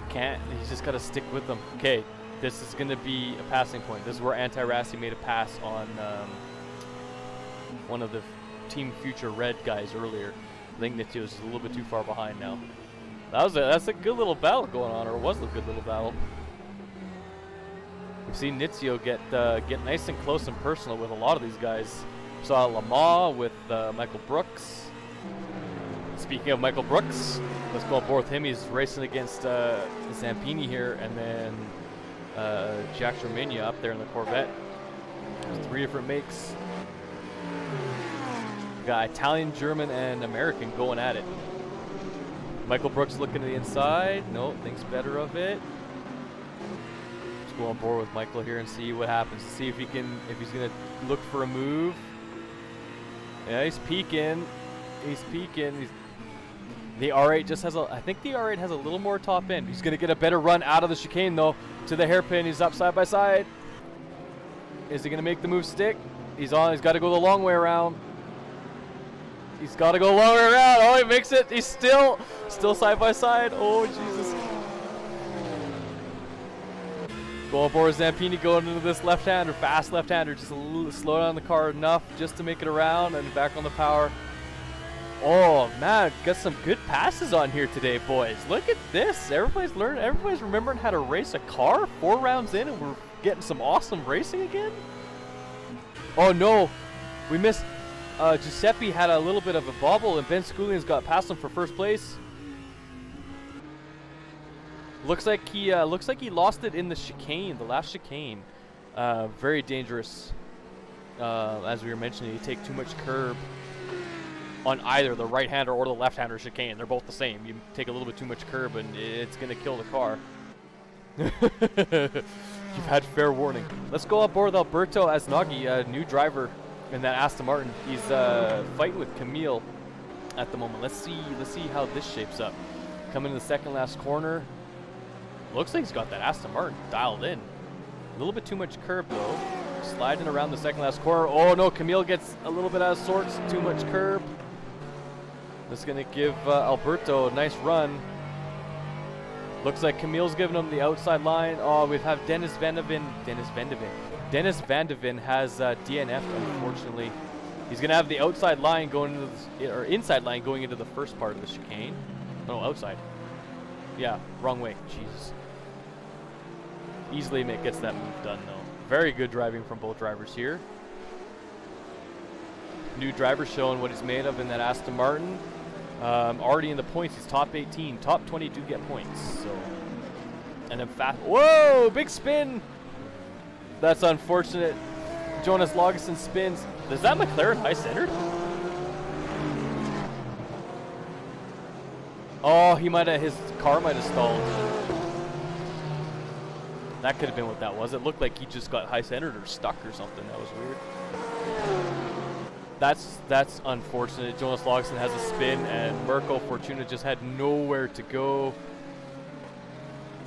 Can't. He's just got to stick with them. Okay, this is going to be a passing point. This is where Anti-Rassi made a pass on one of the Team Future Red guys earlier. I think Nitzio is a little bit too far behind now. That's a good little battle going on, or it was a good little battle. We've seen Nitzio get nice and close and personal with a lot of these guys. Saw Le Mans with Michael Brooks. Speaking of Michael Brooks, let's go on board with him. He's racing against Zampini here, and then Jack Romania up there in the Corvette. There's 3 different makes. We got Italian, German, and American going at it. Michael Brooks looking to the inside. No, thinks better of it. Let's go on board with Michael here and see what happens. See if he's gonna look for a move. Yeah, he's peeking. He's peeking. The R8 just has I think the R8 has a little more top end. He's gonna get a better run out of the chicane though to the hairpin. He's up side by side. Is he gonna make the move stick? He's got to go the long way around. He's got to go the long way around. Oh, he makes it. He's still side by side. Oh, Jesus. Go on board with Zampini going into this left-hander, fast left-hander. Just a little slow down the car enough just to make it around and back on the power. Oh, man. Got some good passes on here today, boys. Look at this. Everybody's learning. Everybody's remembering how to race a car 4 rounds in, and we're getting some awesome racing again. Oh, no. We missed. Giuseppe had a little bit of a bobble, and Ben Sculian's got past him for first place. Looks like he lost it in the chicane, the last chicane. Very dangerous. As we were mentioning, you take too much curb on either the right-hander or the left-hander chicane. They're both the same. You take a little bit too much curb, and it's going to kill the car. You've had fair warning. Let's go on board with Alberto Asnaghi, a new driver in that Aston Martin. He's fighting with Camille at the moment. Let's see how this shapes up. Coming in the second last corner. Looks like he's got that Aston Martin dialed in. A little bit too much curb though. Sliding around the second last corner. Oh no, Camille gets a little bit out of sorts. Too much curb. That's gonna give Alberto a nice run. Looks like Camille's giving him the outside line. Oh, we have Dennis Van de Ven has DNF'd, unfortunately. He's going to have the outside line going into the, or inside line going into the first part of the chicane. No, outside. Yeah, wrong way. Jesus. Easily gets that move done, though. Very good driving from both drivers here. New driver showing what he's made of in that Aston Martin. Already in the points, he's top 18. Top 20 do get points. So, and then fast. Whoa, big spin. That's unfortunate. Jonas Lagesson spins. Is that McLaren high centered? Oh, his car might have stalled. That could have been what that was. It looked like he just got high-centered or stuck or something. That was weird. That's unfortunate. Jonas Logsson has a spin, and Mirko Fortuna just had nowhere to go.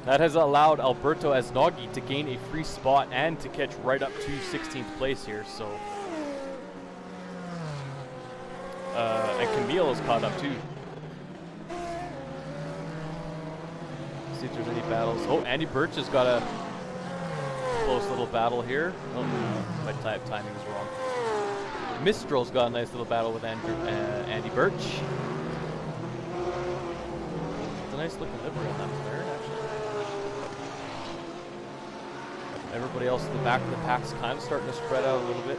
That has allowed Alberto Asnaghi to gain a free spot and to catch right up to 16th place here. So, and Camille is caught up too. See if there's any battles. Oh, Andy Birch has got a close little battle here. Oh, my timing is wrong. Mistral's got a nice little battle with Andy Birch. It's a nice looking livery on that McLaren, actually. Everybody else at the back of the pack's kind of starting to spread out a little bit.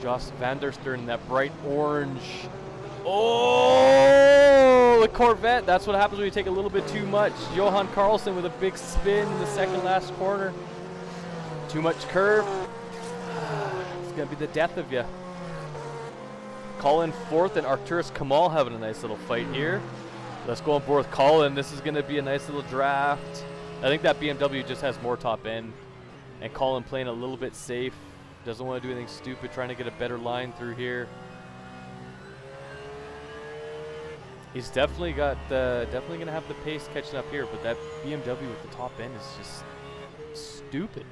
Jos van der Steen, that bright orange. Oh, the Corvette. That's what happens when you take a little bit too much. Johan Carlson with a big spin in the second last corner. Too much curve. It's going to be the death of you. Colin fourth and Arcturus Kamal having a nice little fight here. Let's go on board with Colin. This is going to be a nice little draft. I think that BMW just has more top end. And Colin playing a little bit safe. Doesn't want to do anything stupid, trying to get a better line through here. He's definitely got definitely going to have the pace catching up here, but that BMW with the top end is just stupid.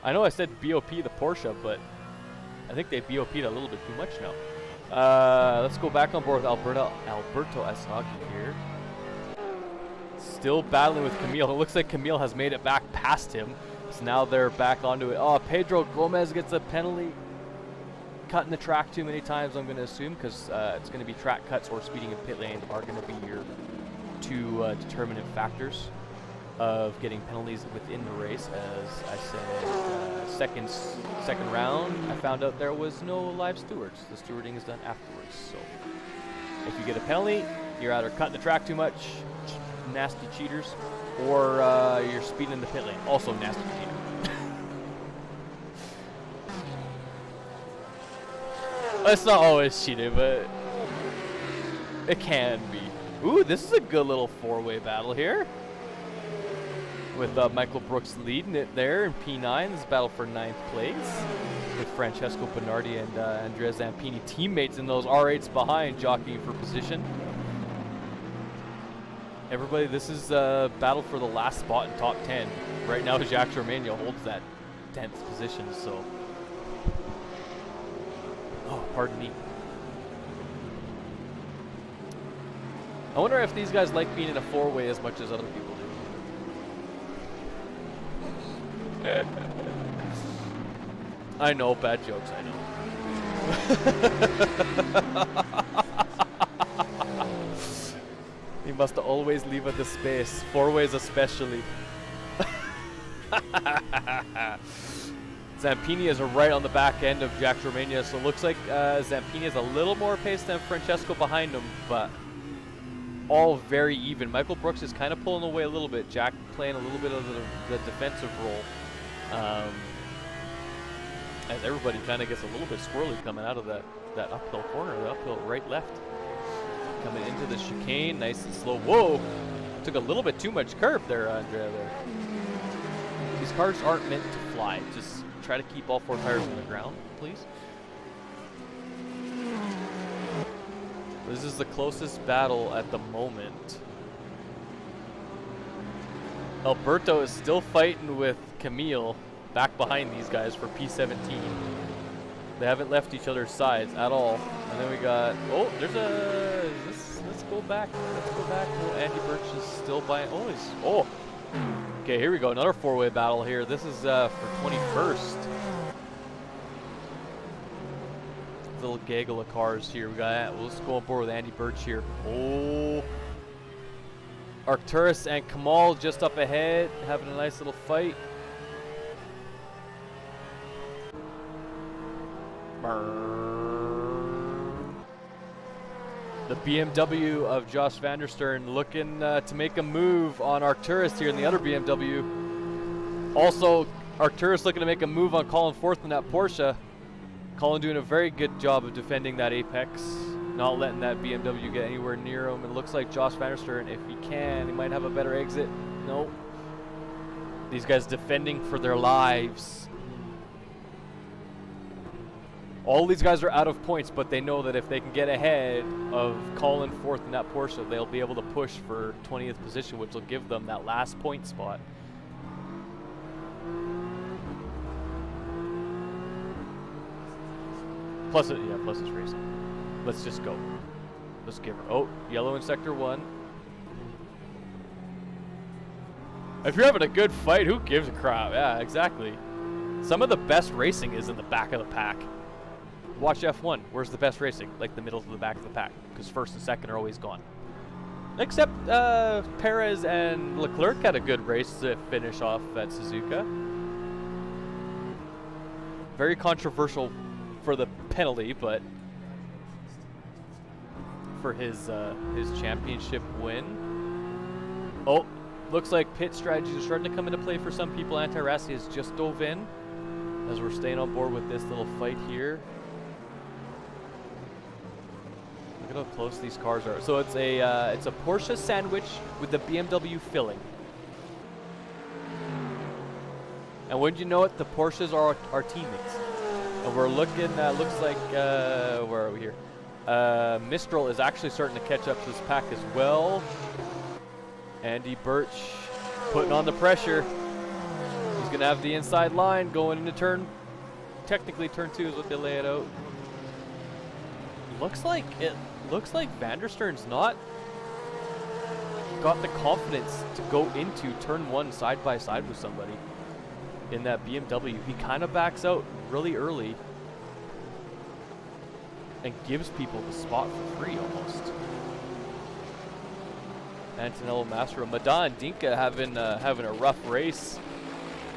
I know I said BOP the Porsche, but I think they BOP'd a little bit too much now. Let's go back on board with Alberto Asnaghi here. Still battling with Camille. It looks like Camille has made it back past him. So now they're back onto it. Oh, Pedro Gomez gets a penalty. Cutting the track too many times, I'm going to assume, because it's going to be track cuts or speeding in pit lane are going to be your two determinant factors of getting penalties within the race. As I said, second round, I found out there was no live stewards. The stewarding is done afterwards. So if you get a penalty, you're either cutting the track too much, nasty cheaters, or you're speeding in the pit lane, also nasty cheaters. It's not always cheating, but it can be. Ooh, this is a good little four-way battle here. With Michael Brooks leading it there in P9. This battle for 9th place. With Francesco Bernardi and Andrea Zampini teammates in those R8s behind, jockeying for position. Everybody, this is a battle for the last spot in top 10. Right now, Jacques Romania holds that 10th position, so... Oh, pardon me. I wonder if these guys like being in a four-way as much as other people do. I know, bad jokes, I know. He must always leave the space. Four-ways especially. Zampini is right on the back end of Jacques Romania, so it looks like Zampini has a little more pace than Francesco behind him, but all very even. Michael Brooks is kind of pulling away a little bit. Jack playing a little bit of the defensive role. As everybody kind of gets a little bit squirrely coming out of that uphill corner, the uphill right-left. Coming into the chicane, nice and slow. Whoa! Took a little bit too much curb there, Andrea. There. These cars aren't meant to fly. Just try to keep all four tires on the ground, please. This is the closest battle at the moment. Alberto is still fighting with Camille back behind these guys for P17. They haven't left each other's sides at all. And then we got, oh, there's a, let's go back. Let's go back. Oh, Andy Birch is still by, oh, he's, oh. Okay, here we go. Another four-way battle here. This is for 21st. Little gaggle of cars here. We got, let's go on board with Andy Birch here. Oh. Arcturus and Kamal just up ahead, having a nice little fight. The BMW of Jos van der Steen looking to make a move on Arcturus here in the other BMW. Also, Arcturus looking to make a move on Colin Forth in that Porsche. Colin doing a very good job of defending that apex. Not letting that BMW get anywhere near him. It looks like Josh Van der Steen, if he can, he might have a better exit. Nope. These guys defending for their lives. All these guys are out of points, but they know that if they can get ahead of Colin fourth in that Porsche, they'll be able to push for 20th position, which will give them that last point spot. Plus, plus it's racing. Let's just go. Let's give her. Oh, yellow in sector 1. If you're having a good fight, who gives a crap? Yeah, exactly. Some of the best racing is in the back of the pack. Watch F1. Where's the best racing? Like the middle to the back of the pack. Because first and second are always gone. Except Perez and Leclerc had a good race to finish off at Suzuka. Very controversial for the penalty, but for his championship win. Oh, looks like pit strategies are starting to come into play for some people. Anti-Rasti has just dove in as we're staying on board with this little fight here. Look at how close these cars are. So it's a Porsche sandwich with the BMW filling. And wouldn't you know it, the Porsches are our teammates. And we're looking, looks like, where are we here? Mistral is actually starting to catch up to this pack as well. Andy Birch putting on the pressure. He's going to have the inside line going into turn, technically turn 2 is what they lay it out. Looks like Van der Steen's not got the confidence to go into turn 1 side by side with somebody in that BMW. He kind of backs out really early and gives people the spot for free almost. Antonello Mastro, Madan Dinka having a rough race.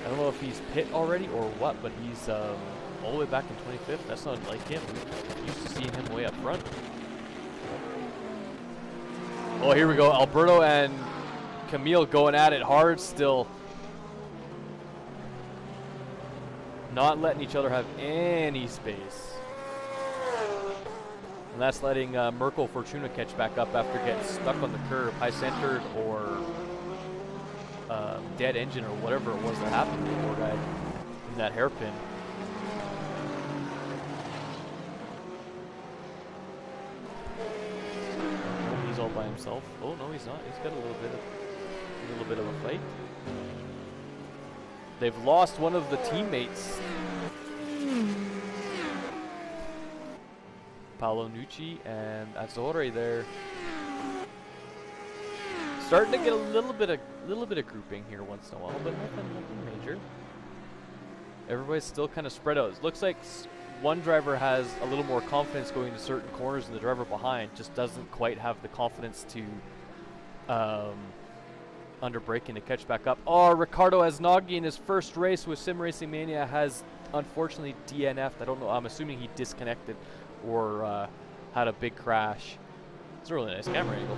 I don't know if he's pit already or what, but he's all the way back in 25th. That's not like him. We're used to seeing him way up front. Oh, here we go. Alberto and Camille going at it hard still. Not letting each other have any space. And that's letting Merkel Fortuna catch back up after getting stuck on the curb, high centered or dead engine or whatever it was that happened to the poor guy in that hairpin. He's all by himself. Oh no, he's not. He's got a little bit of a fight. They've lost one of the teammates. Paolo Nucci and Azzurri there. Starting to get a little bit of grouping here once in a while, but nothing major. Everybody's still kind of spread out. It looks like one driver has a little more confidence going to certain corners, and the driver behind just doesn't quite have the confidence to under braking to catch back up. Oh, Ricardo Aznaghi in his first race with Sim Racing Mania has unfortunately DNF'd. I don't know. I'm assuming he disconnected or had a big crash. It's a really nice camera angle.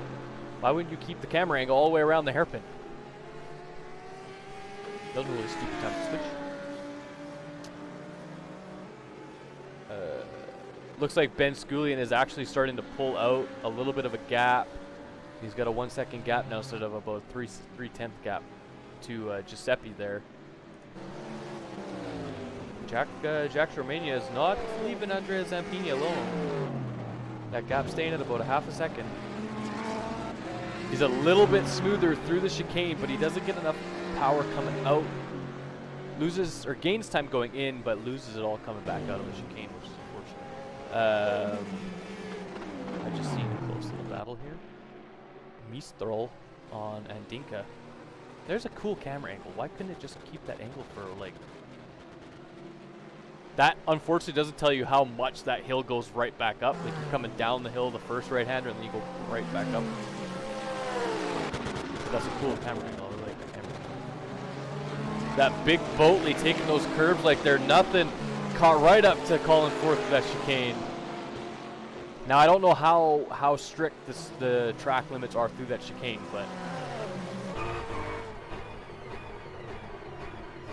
Why wouldn't you keep the camera angle all the way around the hairpin? That was a really stupid time to switch. Looks like Ben Scullion is actually starting to pull out a little bit of a gap. He's got a 1 second gap now instead of about 3/10 gap to Giuseppe there. Jack Romania is not leaving Andrea Zampini alone. That gap staying at about a half a second. He's a little bit smoother through the chicane, but he doesn't get enough power coming out. Loses or gains time going in, but loses it all coming back out of the chicane, which is unfortunate. I just seen a close little battle here. Mistral on Andinka. There's a cool camera angle. Why couldn't it just keep that angle for like... That unfortunately doesn't tell you how much that hill goes right back up. Like you're coming down the hill, the first right-hander, and then you go right back up. That's a cool camera angle. I like that camera. That big Boatley taking those curves like they're nothing. Caught right up to Colin Forth with that chicane. Now I don't know how strict the track limits are through that chicane, but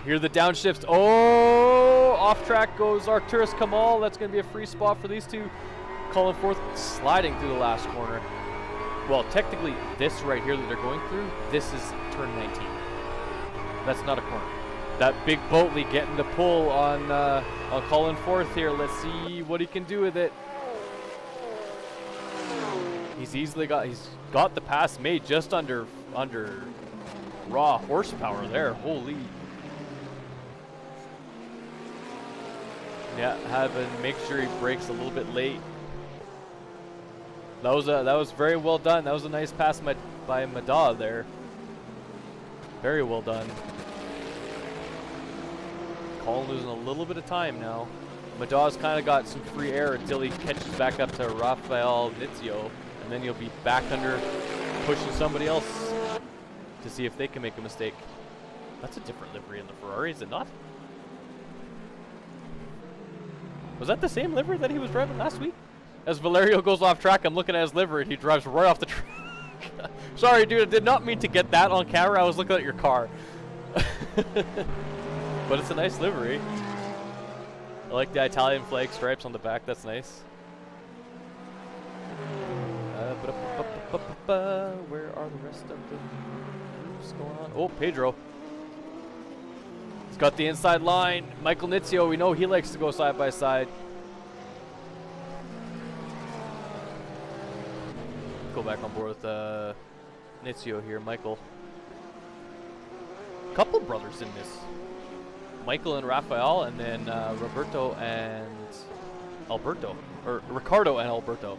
here the downshifts. Oh, off track goes Arcturus Kamal. That's going to be a free spot for these two. Colin Forth sliding through the last corner. Well, technically, this right here that they're going through, this is turn 19. That's not a corner. That big Boatley getting the pull on Colin Forth here. Let's see what he can do with it. He's got the pass made just under raw horsepower there. Holy. Yeah, make sure he brakes a little bit late. That was very well done. That was a nice pass by Mada there. Very well done. Colin losing a little bit of time now. Mada's kind of got some free air until he catches back up to Rafael Nitzio, and then he'll be back under pushing somebody else to see if they can make a mistake. That's a different livery in the Ferrari, is it not? Was that the same livery that he was driving last week? As Valerio goes off track, I'm looking at his livery and he drives right off the track. Sorry, dude, I did not mean to get that on camera. I was looking at your car. But it's a nice livery. I like the Italian flag stripes on the back. That's nice. Where are the rest of the groups going on? Oh, Pedro. He's got the inside line. Michael Nitzio, we know he likes to go side by side. Go back on board with Nitzio here, Michael. Couple brothers in this. Michael and Rafael, and then Roberto and Alberto, or Ricardo and Alberto.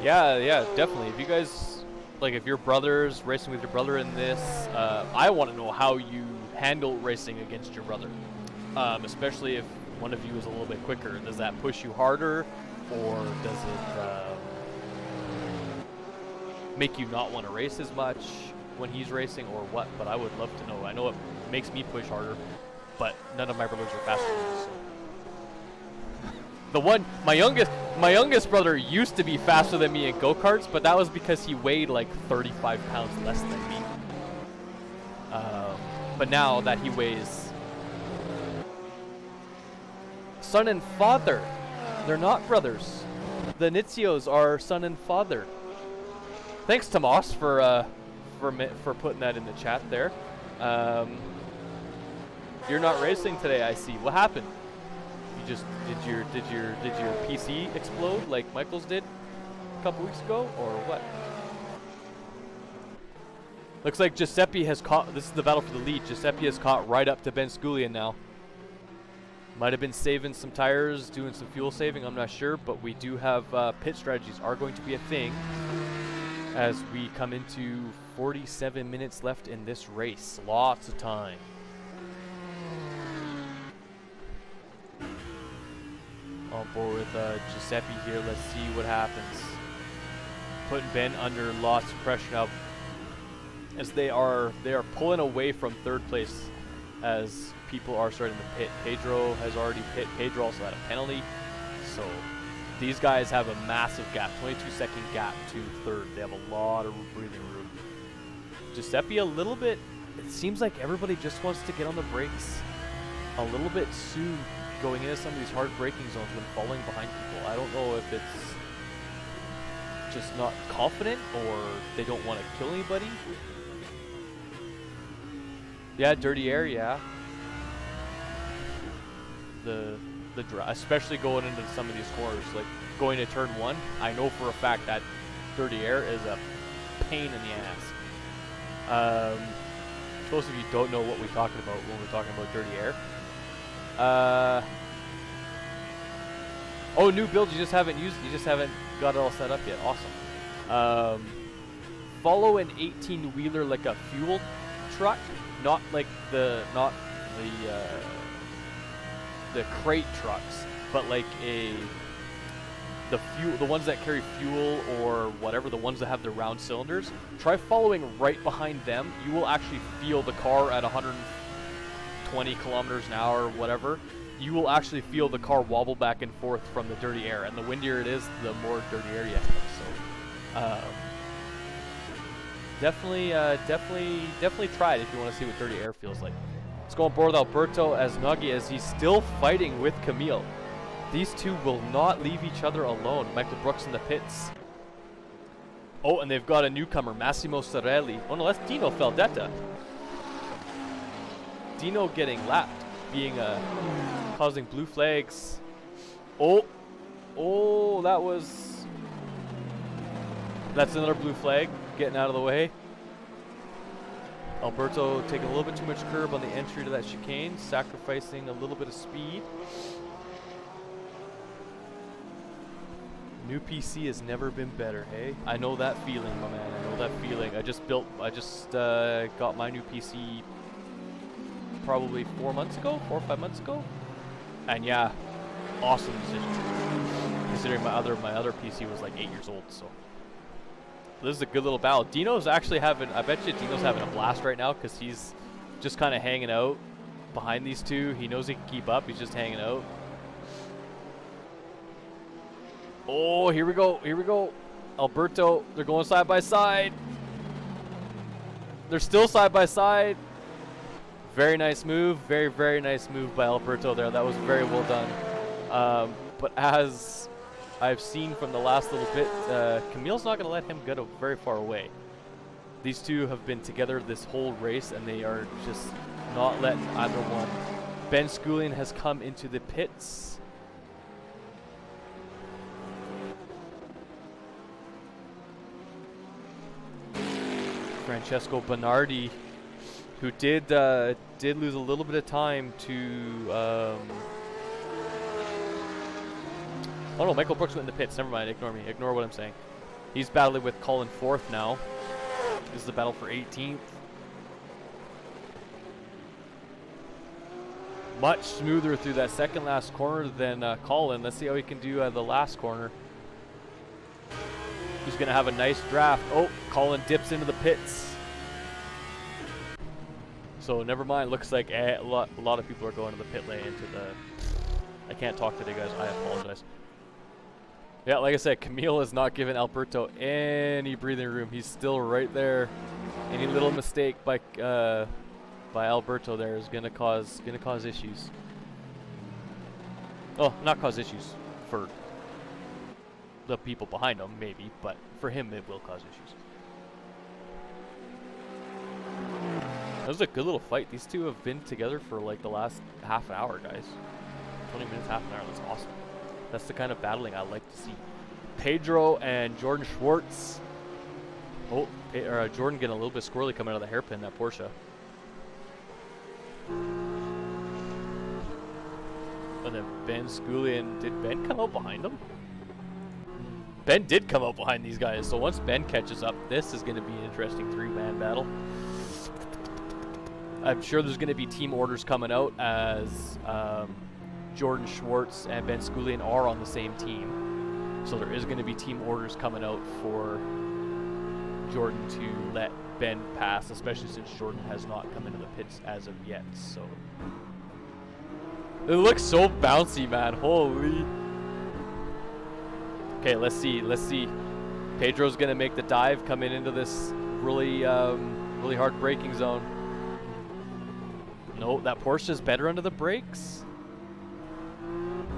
Yeah, definitely. If you guys, like, if your brother's racing with your brother in this, I want to know how you handle racing against your brother. Especially if one of you is a little bit quicker. Does that push you harder, or does it make you not want to race as much when he's racing, or what? But I would love to know. I know it makes me push harder, but none of my brothers are faster than me, so. My youngest brother used to be faster than me in go-karts, but that was because he weighed like 35 pounds less than me. But now that he weighs son and father, they're not brothers. The Nitzios are son and father. Thanks, Tomas, for putting that in the chat there. You're not racing today, I see. What happened? You just did your PC explode like Michael's did a couple weeks ago, or what? Looks like Giuseppe has caught. This is the battle for the lead. Giuseppe has caught right up to Ben Sculian now. Might have been saving some tires, doing some fuel saving. I'm not sure, but we do have pit strategies are going to be a thing as we come into 47 minutes left in this race. Lots of time. On board with Giuseppe here. Let's see what happens. Putting Ben under lots of pressure now, as they are pulling away from third place as people are starting to pit. Pedro has already pit. Pedro also had a penalty, so these guys have a massive gap, 22-second gap to third. They have a lot of breathing room. Giuseppe a little bit. It seems like everybody just wants to get on the brakes a little bit soon, going into some of these hard braking zones when falling behind people. I don't know if it's just not confident or they don't want to kill anybody. Yeah, dirty air, yeah. Especially going into some of these corners, like going to turn 1, I know for a fact that dirty air is a pain in the ass. Most of you don't know what we're talking about when we're talking about dirty air. Oh, new build, you just haven't got it all set up yet. Awesome. Follow an 18-wheeler like a fuel truck, not the crate trucks, but like the ones that carry fuel or whatever, the ones that have the round cylinders. Try following right behind them. You will actually feel the car at 120 kilometers an hour or whatever. You will actually feel the car wobble back and forth from the dirty air, and the windier it is, the more dirty air you have. So definitely try it if you want to see what dirty air feels like. Let's go on board with Alberto as Nuggy as he's still fighting with Camille. These two will not leave each other alone. Michael Brooks in the pits. Oh, and they've got a newcomer, Massimo Sorelli. Oh no, that's Dino Feldetta. Dino getting lapped, being causing blue flags. Oh, that's another blue flag, getting out of the way. Alberto taking a little bit too much curb on the entry to that chicane, sacrificing a little bit of speed. New PC has never been better, hey? I know that feeling, my man. I know that feeling. I just got my new PC probably 4 or 5 months ago. And yeah, awesome decision. Considering my other PC was like 8 years old, so. This is a good little battle. Dino's actually I bet you Dino's having a blast right now because he's just kind of hanging out behind these two. He knows he can keep up. He's just hanging out. Oh, here we go. Alberto, they're going side by side. They're still side by side. Very nice move. Very, very nice move by Alberto there. That was very well done. But as I've seen from the last little bit, Camille's not going to let him get very far away. These two have been together this whole race, and they are just not letting either one. Ben Schooling has come into the pits. Francesco Bernardi, who did lose a little bit of time to. Oh no, Michael Brooks went in the pits. Never mind, ignore me. Ignore what I'm saying. He's battling with Colin 4th now. This is the battle for 18th. Much smoother through that second last corner than Colin. Let's see how he can do the last corner. He's going to have a nice draft. Oh, Colin dips into the pits. So never mind. Looks like a lot of people are going to the pit lane into the... I can't talk today, guys. I apologize. Yeah, like I said, Camille is not giving Alberto any breathing room. He's still right there. Any little mistake by Alberto there is gonna cause issues. Oh, not cause issues for the people behind him, maybe, but for him it will cause issues. That was a good little fight. These two have been together for like the last half an hour, guys. 20 minutes, half an hour. That's awesome. That's the kind of battling I like to see. Pedro and Jordan Schwartz. Oh, Jordan getting a little bit squirrely coming out of the hairpin, that Porsche. And then Ben Schooling. Did Ben come out behind him? Ben did come out behind these guys. So once Ben catches up, this is going to be an interesting three-man battle. I'm sure there's going to be team orders coming out as Jordan Schwartz and Ben Schooling are on the same team. So there is going to be team orders coming out for Jordan to let Ben pass, especially since Jordan has not come into the pits as of yet. So it looks so bouncy, man. Holy. Okay, let's see. Pedro's going to make the dive coming into this really hard braking zone. No, that Porsche's better under the brakes.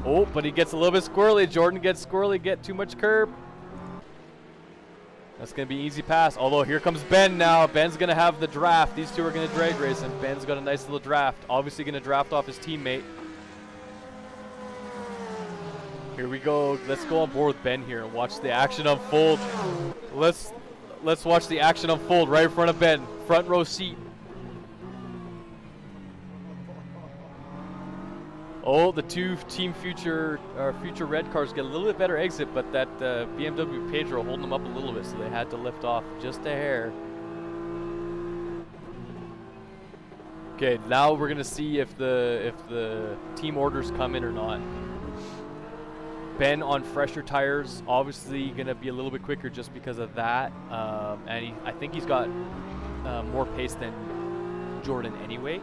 Oh, but he gets a little bit squirrely. Jordan gets squirrely, get too much curb. That's going to be an easy pass. Although here comes Ben now. Ben's going to have the draft. These two are going to drag race, and Ben's got a nice little draft. Obviously going to draft off his teammate. Here we go. Let's go on board with Ben here and watch the action unfold. Let's watch the action unfold right in front of Ben. Front row seat. Oh, the two team future red cars get a little bit better exit, but that BMW Pedro holding them up a little bit, so they had to lift off just a hair. Okay, now we're gonna see if the team orders come in or not. Ben on fresher tires, obviously gonna be a little bit quicker just because of that, and I think he's got more pace than Jordan anyway.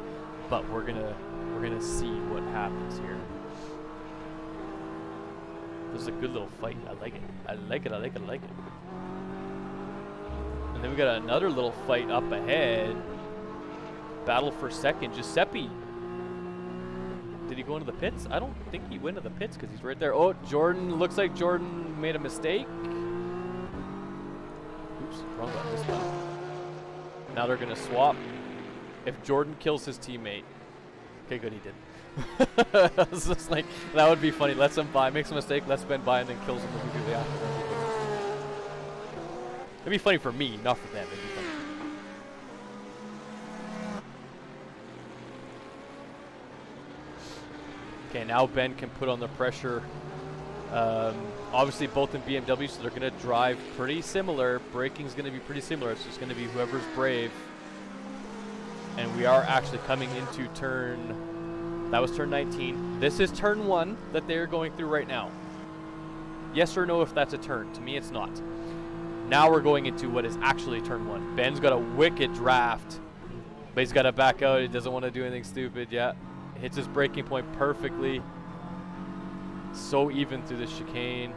But we're gonna see what happens here. This is a good little fight. I like it. And And then we got another little fight up ahead. Battle for second. Giuseppe. Did he go into the pits? I don't think he went into the pits because he's right there. Oh, Jordan. Looks like Jordan made a mistake. Oops, wrong button. This button. Now they're going to swap. If Jordan kills his teammate. Okay, good, he did. It's just like, that would be funny. Lets him by, makes a mistake, lets Ben by, and then kills him immediately after. It'd be funny for me, not for them. It'd be funny. Okay, now Ben can put on the pressure. Obviously, both in BMW, so they're going to drive pretty similar. Braking's going to be pretty similar. It's just going to be whoever's brave. And we are actually coming into turn, that was turn 19. This is turn 1 that they're going through right now. Yes or no if that's a turn. To me, it's not. Now we're going into what is actually turn 1. Ben's got a wicked draft, but he's got to back out. He doesn't want to do anything stupid yet. Hits his braking point perfectly. So even through the chicane.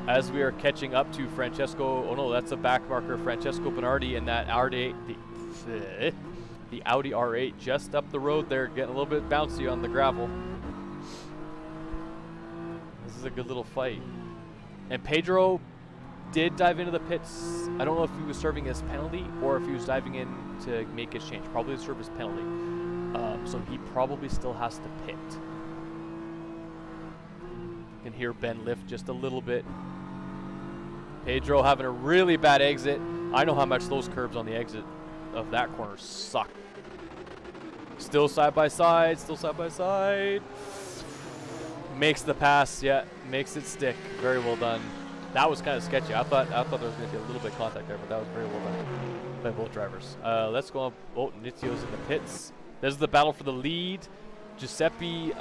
As we are catching up to Francesco, oh no, that's a back marker, Francesco Bernardi, and that Audi, the Audi R8 just up the road there, getting a little bit bouncy on the gravel. This is a good little fight. And Pedro did dive into the pits. I don't know if he was serving his penalty or if he was diving in to make his change. Probably to serve his penalty. So he probably still has to pit. You can hear Ben lift just a little bit. Pedro having a really bad exit. I know how much those curbs on the exit of that corner suck. Still side by side, still side by side. Makes the pass, yeah, makes it stick. Very well done. That was kind of sketchy. I thought there was going to be a little bit of contact there, but that was very well done by both drivers. Let's go on. Oh, Nitzio's in the pits. There's the battle for the lead. Giuseppe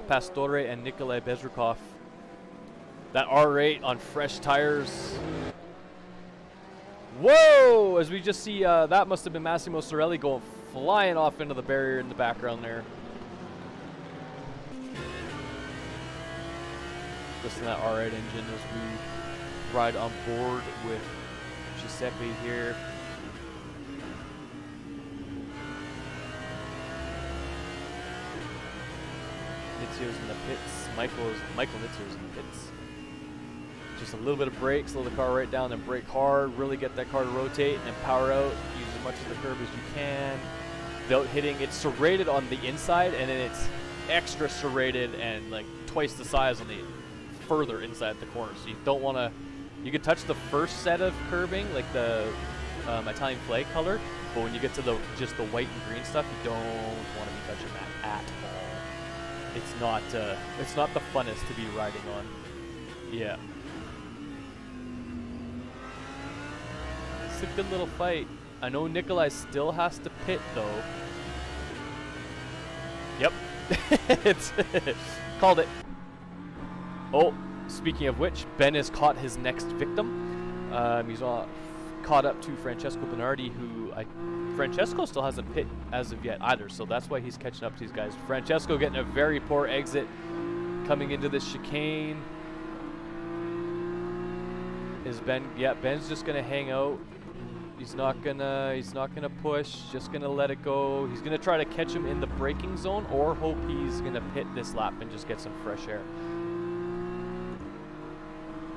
Pastore and Nikolai Bezerkoff. That R8 on fresh tires. Whoa! As we just see, that must have been Massimo Sorelli going flying off into the barrier in the background there. Listen to that R8 engine as we ride on board with Giuseppe here. Nitzio's in the pits. Michael Nitzio's in the pits. Just a little bit of brake, slow the car right down, then brake hard, really get that car to rotate, and then power out, use as much of the curb as you can without hitting. It's serrated on the inside, and then it's extra serrated and like twice the size on the further inside the corner. So you don't want to, you can touch the first set of curbing, like the Italian flag color, but when you get to the just the white and green stuff, you don't want to be touching that at all. It's not the funnest to be riding on. Yeah. It's a good little fight. I know Nikolai still has to pit though. Yep. It's called it. Oh, speaking of which, Ben has caught his next victim. He's caught up to Francesco Bernardi, who Francesco still hasn't pit as of yet either, so that's why he's catching up to these guys. Francesco getting a very poor exit coming into this chicane. Is Ben? Yeah, Ben's just gonna hang out. He's not gonna push. Just gonna let it go. He's gonna try to catch him in the braking zone, or hope he's gonna pit this lap and just get some fresh air.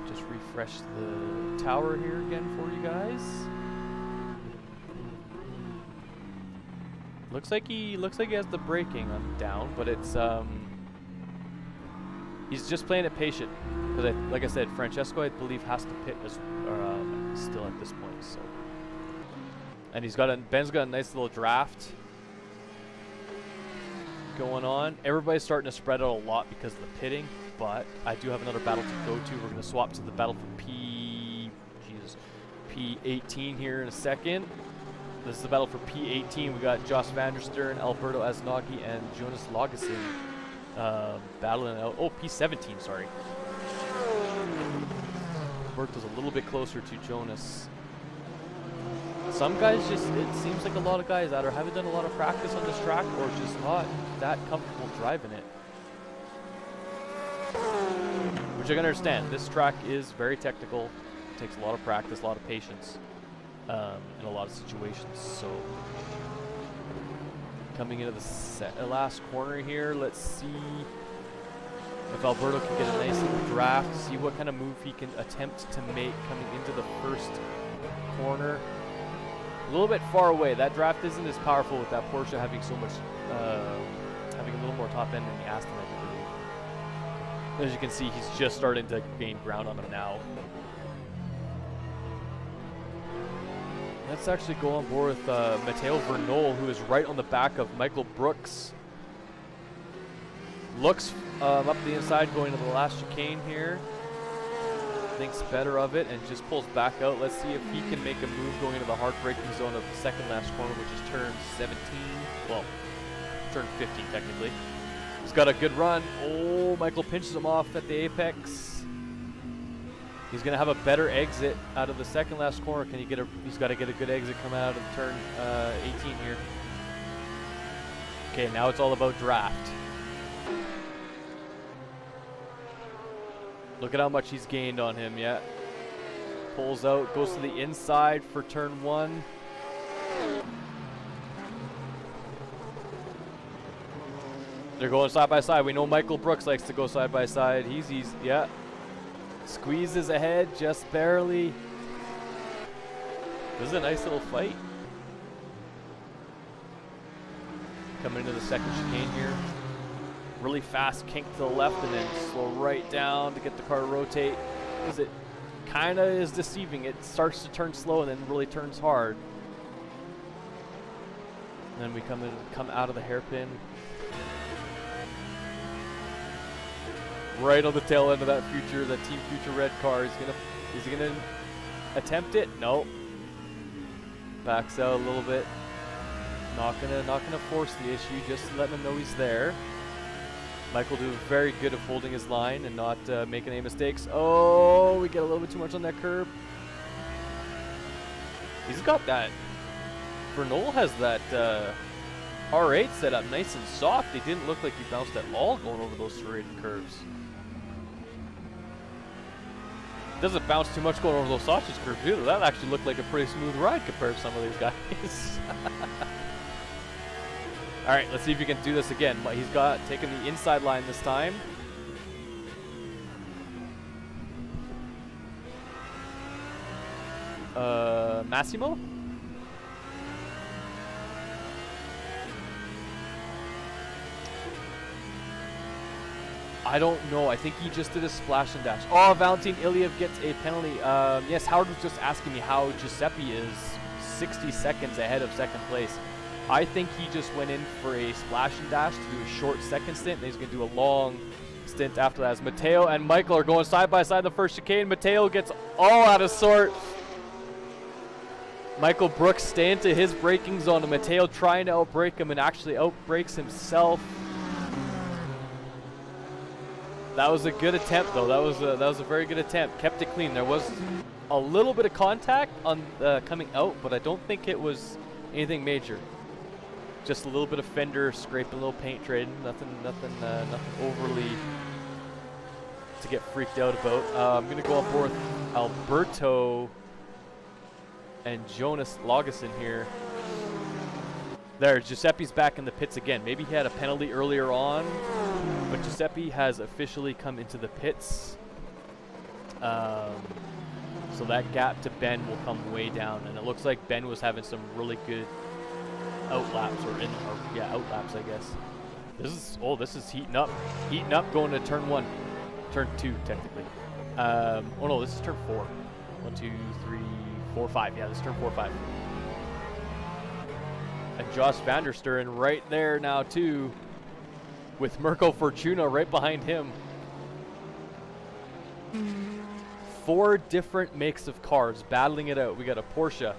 Just refresh the tower here again for you guys. Looks like he has the braking on down, but it's he's just playing it patient because like I said, Francesco I believe has to pit as still at this point. So, and Ben's got a nice little draft going on. Everybody's starting to spread out a lot because of the pitting, but I do have another battle to go to. We're gonna swap to the battle for P18 here in a second. This is the battle for P18. We got Josh Van der Stern, Alberto Aznaghi, and Jonas Lagesson battling out. Oh, P17, sorry. Alberto's a little bit closer to Jonas. Some guys it seems like a lot of guys either haven't done a lot of practice on this track or just not that comfortable driving it. Which I can understand. This track is very technical takes a lot of practice, a lot of patience in a lot of situations. So coming into the last corner here, let's see if Alberto can get a nice little draft, see what kind of move he can attempt to make coming into the first corner. A little bit far away. That draft isn't as powerful with that Porsche having so much, having a little more top end than the Aston, I do believe. As you can see, he's just starting to gain ground on him now. Let's actually go on board with Matteo Vernol, who is right on the back of Michael Brooks. Looks up the inside going to the last chicane here. Thinks better of it and just pulls back out. Let's see if he can make a move going into the hard braking zone of the second last corner, which is turn 17. Well, turn 15 technically. He's got a good run. Oh, Michael pinches him off at the apex. He's going to have a better exit out of the second last corner. Can he get a? He's got to get a good exit coming out of turn 18 here. Okay, now it's all about draft. Look at how much he's gained on him, yeah. Pulls out, goes to the inside for turn 1. They're going side by side. We know Michael Brooks likes to go side by side. He's yeah. Squeezes ahead just barely. This is a nice little fight. Coming into the second chicane here. Really fast kink to the left and then slow right down to get the car to rotate. Because it kind of is deceiving. It starts to turn slow and then really turns hard. And then we come out of the hairpin. Right on the tail end of that Team Future red car. Is he gonna attempt it? No. Backs out a little bit. Not gonna force the issue. Just letting him know he's there. Michael doing very good at holding his line and not making any mistakes. Oh, we get a little bit too much on that curb. He's got that. Vernol has that R8 set up nice and soft. It didn't look like he bounced at all going over those serrated curves. Doesn't bounce too much going over those sausage curves either. That actually looked like a pretty smooth ride compared to some of these guys. All right, let's see if he can do this again. He's got taken the inside line this time. Massimo? I don't know. I think he just did a splash and dash. Oh, Valentin Iliev gets a penalty. Yes, Howard was just asking me how Giuseppe is 60 seconds ahead of second place. I think he just went in for a splash and dash to do a short second stint, and he's going to do a long stint after that. As Matteo and Michael are going side by side the first chicane. Matteo gets all out of sort. Michael Brooks staying to his braking zone, and Matteo trying to outbrake him and actually outbrakes himself. That was a good attempt, though. That was a very good attempt. Kept it clean. There was a little bit of contact on coming out, but I don't think it was anything major. Just a little bit of fender scraping, a little paint trading. Nothing overly to get freaked out about. I'm gonna go on board with Alberto and Jonas Lagesson here. There, Giuseppe's back in the pits again. Maybe he had a penalty earlier on, but Giuseppe has officially come into the pits. So that gap to Ben will come way down, and it looks like Ben was having some really good outlaps, outlaps, I guess. This is heating up going to turn 1, turn 2 technically. Oh no, this is turn 4. 1, 2, 3, 4, 5. Yeah, this is turn 4, 5. And Josh van der Sturen right there now too, with Mirko Fortuna right behind him. 4 different makes of cars battling it out. We got a Porsche,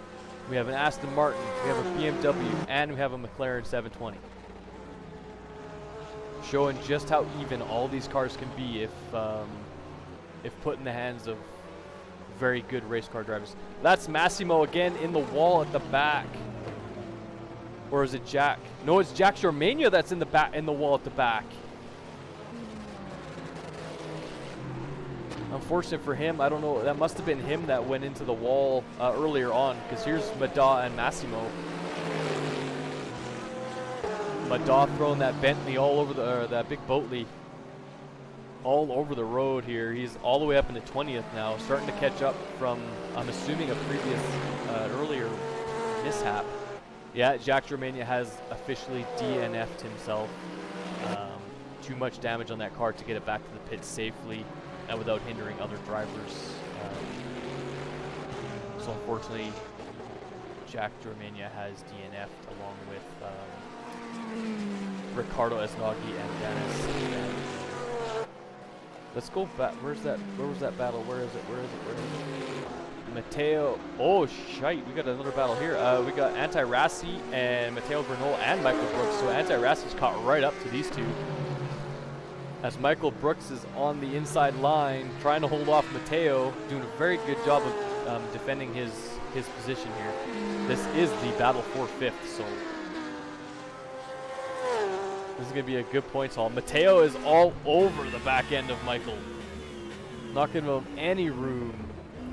we have an Aston Martin, we have a BMW, and we have a McLaren 720. Showing just how even all these cars can be if put in the hands of very good race car drivers. That's Massimo again in the wall at the back. Or is it Jack? No, it's Jack Germania that's in the wall at the back. I'm unfortunate for him. I don't know. That must have been him that went into the wall earlier on, because here's Mada and Massimo. Mada throwing that Bentley all over the, that big Boatley all over the road here. He's all the way up in the 20th now, starting to catch up from, I'm assuming, a previous earlier mishap. Yeah, Gt3 Mania has officially DNF'd himself. Too much damage on that car to get it back to the pit safely and without hindering other drivers. So unfortunately, Gt3 Mania has DNF'd along with Ricardo Esnagi and Dennis. Let's go back. Where was that battle? Where is it? Matteo. Oh, shite. We got another battle here. We got Anti-Rassi and Matteo Vernol and Michael Brooks. So Anti-Rassi's caught right up to these two. As Michael Brooks is on the inside line, trying to hold off Matteo, doing a very good job of defending his position here. This is the battle for 5th, so this is going to be a good points haul. Matteo is all over the back end of Michael. Not giving him any room.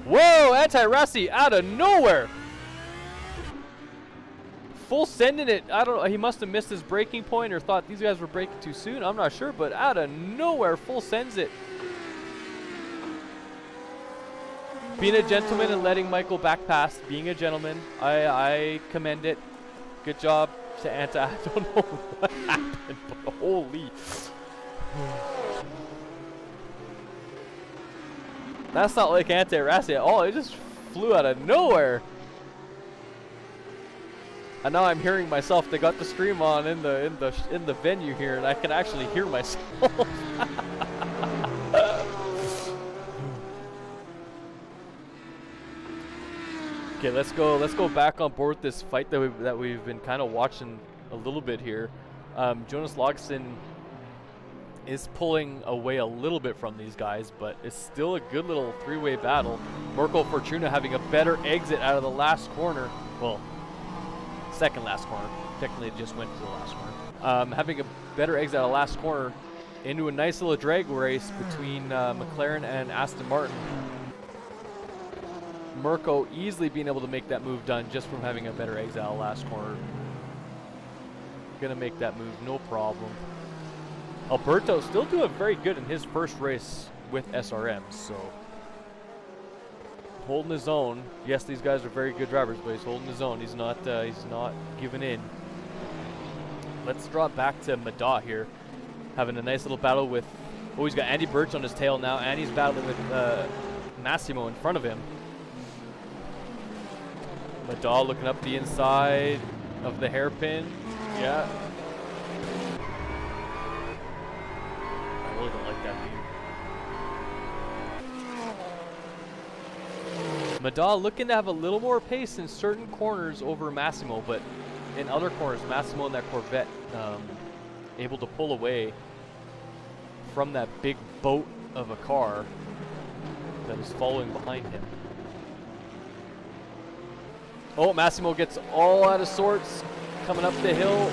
Whoa, Anti-Rassi out of nowhere. Full sending it. I don't know. He must have missed his braking point or thought these guys were braking too soon. I'm not sure, but out of nowhere, full sends it. Being a gentleman and letting Michael back pass. Being a gentleman. I commend it. Good job to Anta. I don't know what happened, but holy. That's not like Anti-Rassi at all. It just flew out of nowhere. And now I'm hearing myself. They got the stream on in the venue here, and I can actually hear myself. Okay, let's go back on board with this fight that we've been kind of watching a little bit here. Jonas Logsson is pulling away a little bit from these guys, but it's still a good little three-way battle. Mirko Fortuna having a better exit out of the last corner. Well, second last corner. Technically it just went to the last corner. Having a better exit out of the last corner into a nice little drag race between McLaren and Aston Martin. Mirko easily being able to make that move done just from having a better exit out of the last corner. Gonna make that move, no problem. Alberto still doing very good in his first race with SRM, so holding his own. Yes, these guys are very good drivers, but he's holding his own. He's not giving in. Let's drop back to Mada here, having a nice little battle with. Oh, he's got Andy Birch on his tail now, and he's battling with Massimo in front of him. Mada looking up the inside of the hairpin. Yeah. I really don't like that view. Mada looking to have a little more pace in certain corners over Massimo, but in other corners, Massimo in that Corvette able to pull away from that big boat of a car that is following behind him. Oh, Massimo gets all out of sorts coming up the hill.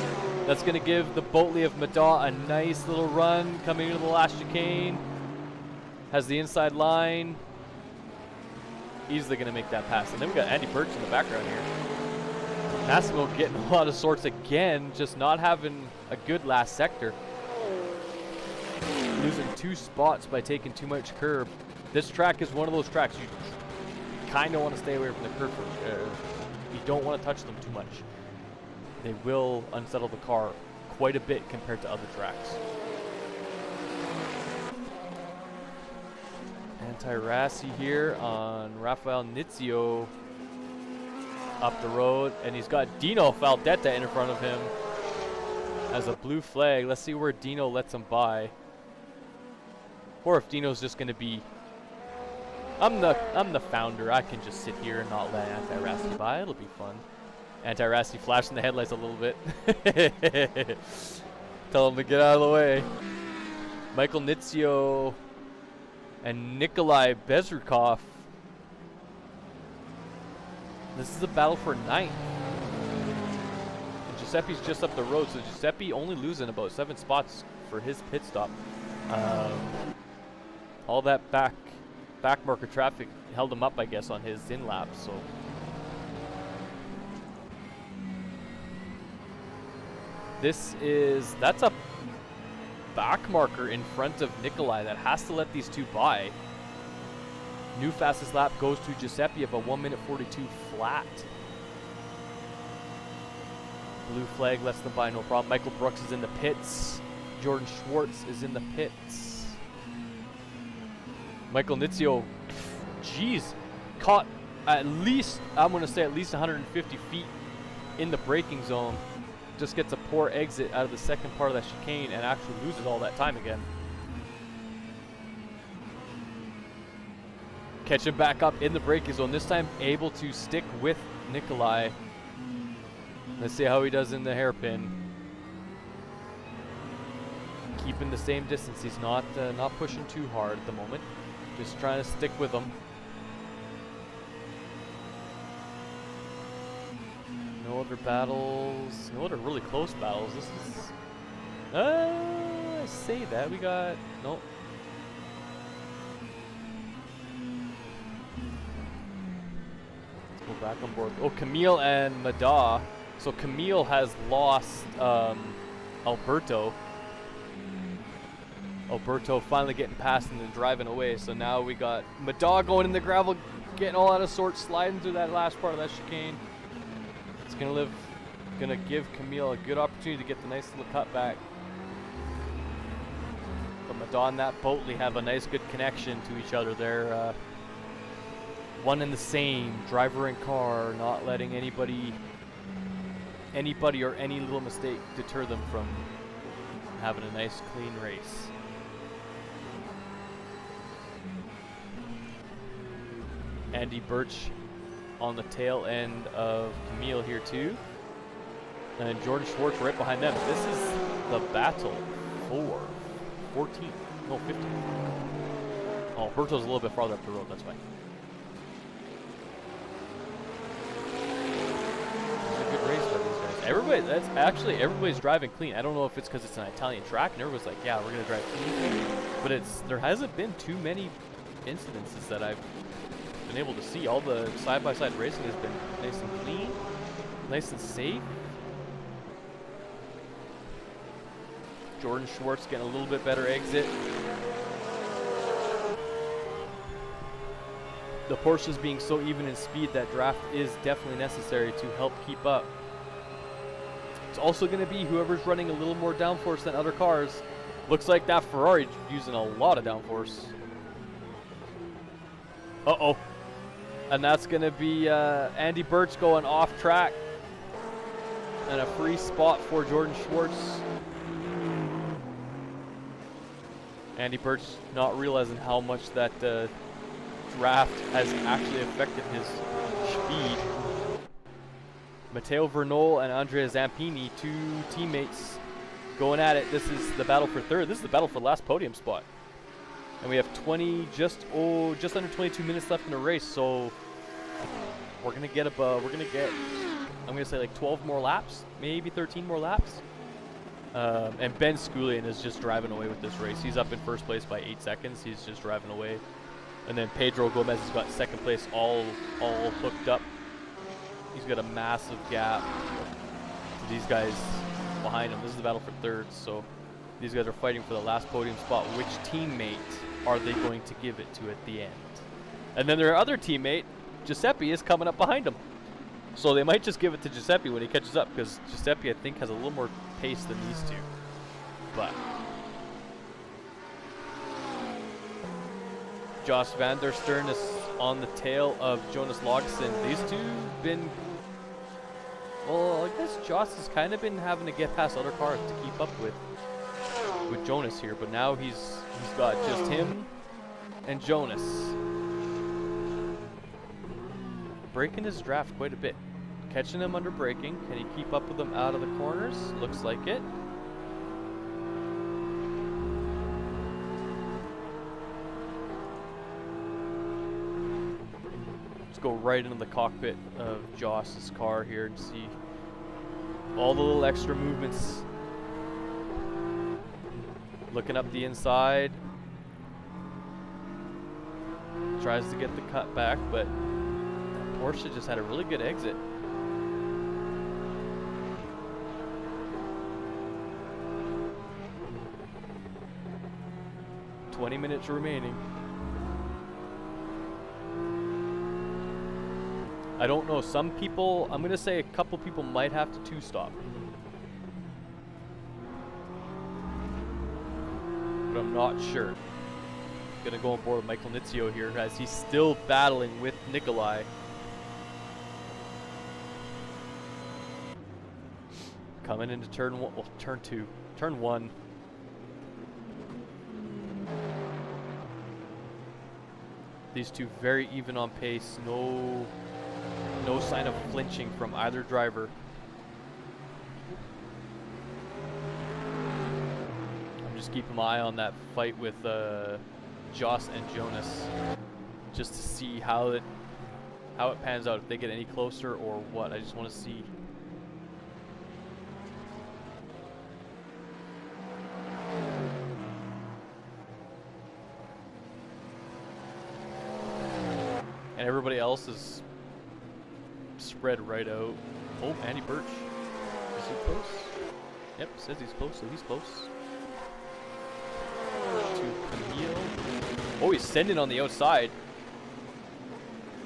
That's going to give the Boatley of Mada a nice little run coming into the last chicane. Has the inside line. Easily going to make that pass. And then we got Andy Birch in the background here. Massimo getting a lot of sorts again, just not having a good last sector. Losing 2 spots by taking too much curb. This track is one of those tracks you kind of want to stay away from the curb. You don't want to touch them too much. They will unsettle the car quite a bit compared to other tracks. Anti-Rassi here on Rafael Nitzio up the road, and he's got Dino Faldetta in front of him as a blue flag. Let's see where Dino lets him by, or if Dino's just going to be. I'm the founder. I can just sit here and not let Anti-Rassi by. It'll be fun. Anti-Rassi flashing the headlights a little bit. Tell him to get out of the way. Michael Nitzio and Nikolai Bezerkoff. This is a battle for 9th. And Giuseppe's just up the road, so Giuseppe only losing about 7 spots for his pit stop. All that back back marker traffic held him up, I guess, on his in lap. So that's a back marker in front of Nikolai that has to let these two by. New fastest lap goes to Giuseppe of a 1:42 flat. Blue flag lets them by, no problem. Michael Brooks is in the pits. Jordan Schwartz is in the pits. Michael Nitzio, jeez, caught at least, I'm going to say at least 150 feet in the braking zone. Just gets a poor exit out of the second part of that chicane and actually loses all that time again. Catching back up in the braking zone, this time able to stick with Nikolai. Let's see how he does in the hairpin. Keeping the same distance. He's not pushing too hard at the moment. Just trying to stick with him. No other battles. No other really close battles. This is... I say that. We got... Nope. Let's go back on board. Oh, Camille and Mada. So Camille has lost Alberto. Alberto finally getting past and then driving away. So now we got Mada going in the gravel, getting all out of sorts, sliding through that last part of that chicane. It's gonna give Camille a good opportunity to get the nice little cut back. But Mada and that Boatley have a nice good connection to each other. They're one and the same, driver and car, not letting anybody or any little mistake deter them from having a nice clean race. Andy Birch on the tail end of Camille here too. And Jordan Schwartz right behind them. This is the battle for 14, no 15. Oh, Berto's a little bit farther up the road, that's fine. It's a good race for these guys. Everybody's driving clean. I don't know if it's because it's an Italian track and everybody's like, yeah, we're gonna drive clean. But there hasn't been too many incidences that I've been able to see. All the side-by-side racing has been nice and clean, nice and safe. Jordan Schwartz getting a little bit better exit. The Porsches being so even in speed, that draft is definitely necessary to help keep up. It's also going to be whoever's running a little more downforce than other cars. Looks like that Ferrari using a lot of downforce. Uh-oh. And that's going to be Andy Birch going off track. And a free spot for Jordan Schwartz. Andy Birch not realizing how much that draft has actually affected his speed. Matteo Vernol and Andrea Zampini, two teammates going at it. This is the battle for third. This is the battle for the last podium spot. And we have just under 22 minutes left in the race, so we're gonna get I'm gonna say like 12 more laps, maybe 13 more laps. And Ben Sculian is just driving away with this race. He's up in first place by 8 seconds. He's just driving away. And then Pedro Gomez has got second place all hooked up. He's got a massive gap to these guys behind him. This is the battle for third, so these guys are fighting for the last podium spot. Which teammate are they going to give it to at the end? And then their other teammate, Giuseppe, is coming up behind them. So they might just give it to Giuseppe when he catches up, because Giuseppe, I think, has a little more pace than these two. But Josh Van der Stern is on the tail of Jonas Lagesson. These two been, well, I guess Josh has kind of been having to get past other cars to keep up with Jonas here, but now he's got just him and Jonas. Braking his draft quite a bit. Catching him under braking. Can he keep up with them out of the corners? Looks like it. Let's go right into the cockpit of Josh's car here and see all the little extra movements. Looking up the inside. Tries to get the cut back, but Porsche just had a really good exit. "20 minutes remaining." I don't know, some people, I'm gonna say a couple people might have to two-stop. But I'm not sure. Gonna go on board with Michael Nitzio here as he's still battling with Nikolai. Coming into turn one, well, turn two, turn one. These two very even on pace, no sign of flinching from either driver. I'm just keeping my eye on that fight with Joss and Jonas, just to see how it pans out, if they get any closer or what. I just want to see. And everybody else is spread right out. Oh, Andy Birch. Is he close? Yep, says he's close, so he's close. To Camille. Oh, he's sending on the outside.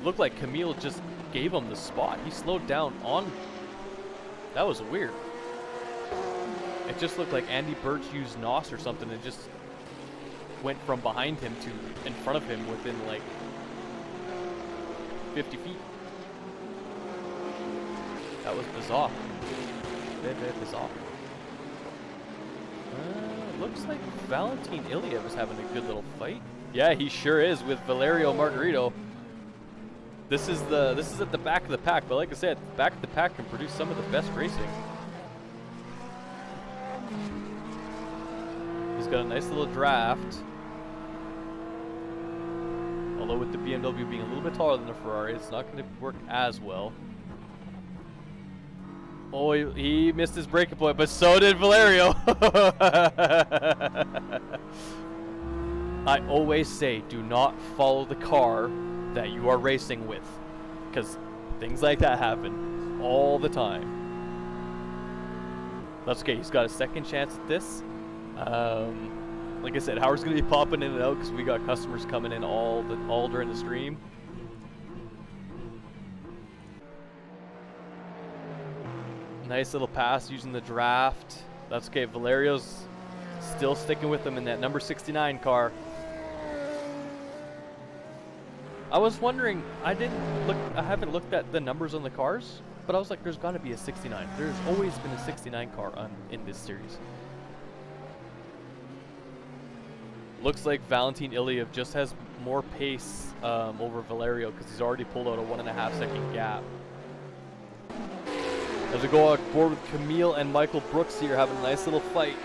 Looked like Camille just gave him the spot. He slowed down on. That was weird. It just looked like Andy Birch used NOS or something and just went from behind him to in front of him within like 50 feet. That was bizarre. Very, very bizarre. Looks like Valentin Iliev is having a good little fight. Yeah, he sure is with Valerio Margarito. This is at the back of the pack, but like I said, the back of the pack can produce some of the best racing. He's got a nice little draft. Although with the BMW being a little bit taller than the Ferrari, it's not going to work as well. Oh, he missed his breaking point, but so did Valerio. I always say, do not follow the car that you are racing with, because things like that happen all the time. That's okay. He's got a second chance at this. Like I said, Howard's gonna be popping in and out because we got customers coming in all during the stream. Nice little pass using the draft. That's okay. Valerio's still sticking with him in that number 69 car. I was wondering, I haven't looked at the numbers on the cars, but I was like, there's got to be a 69. There's always been a 69 car in this series. Looks like Valentin Iliev just has more pace over Valerio because he's already pulled out a 1.5 second gap. As we go on board with Camille and Michael Brooks here, having a nice little fight.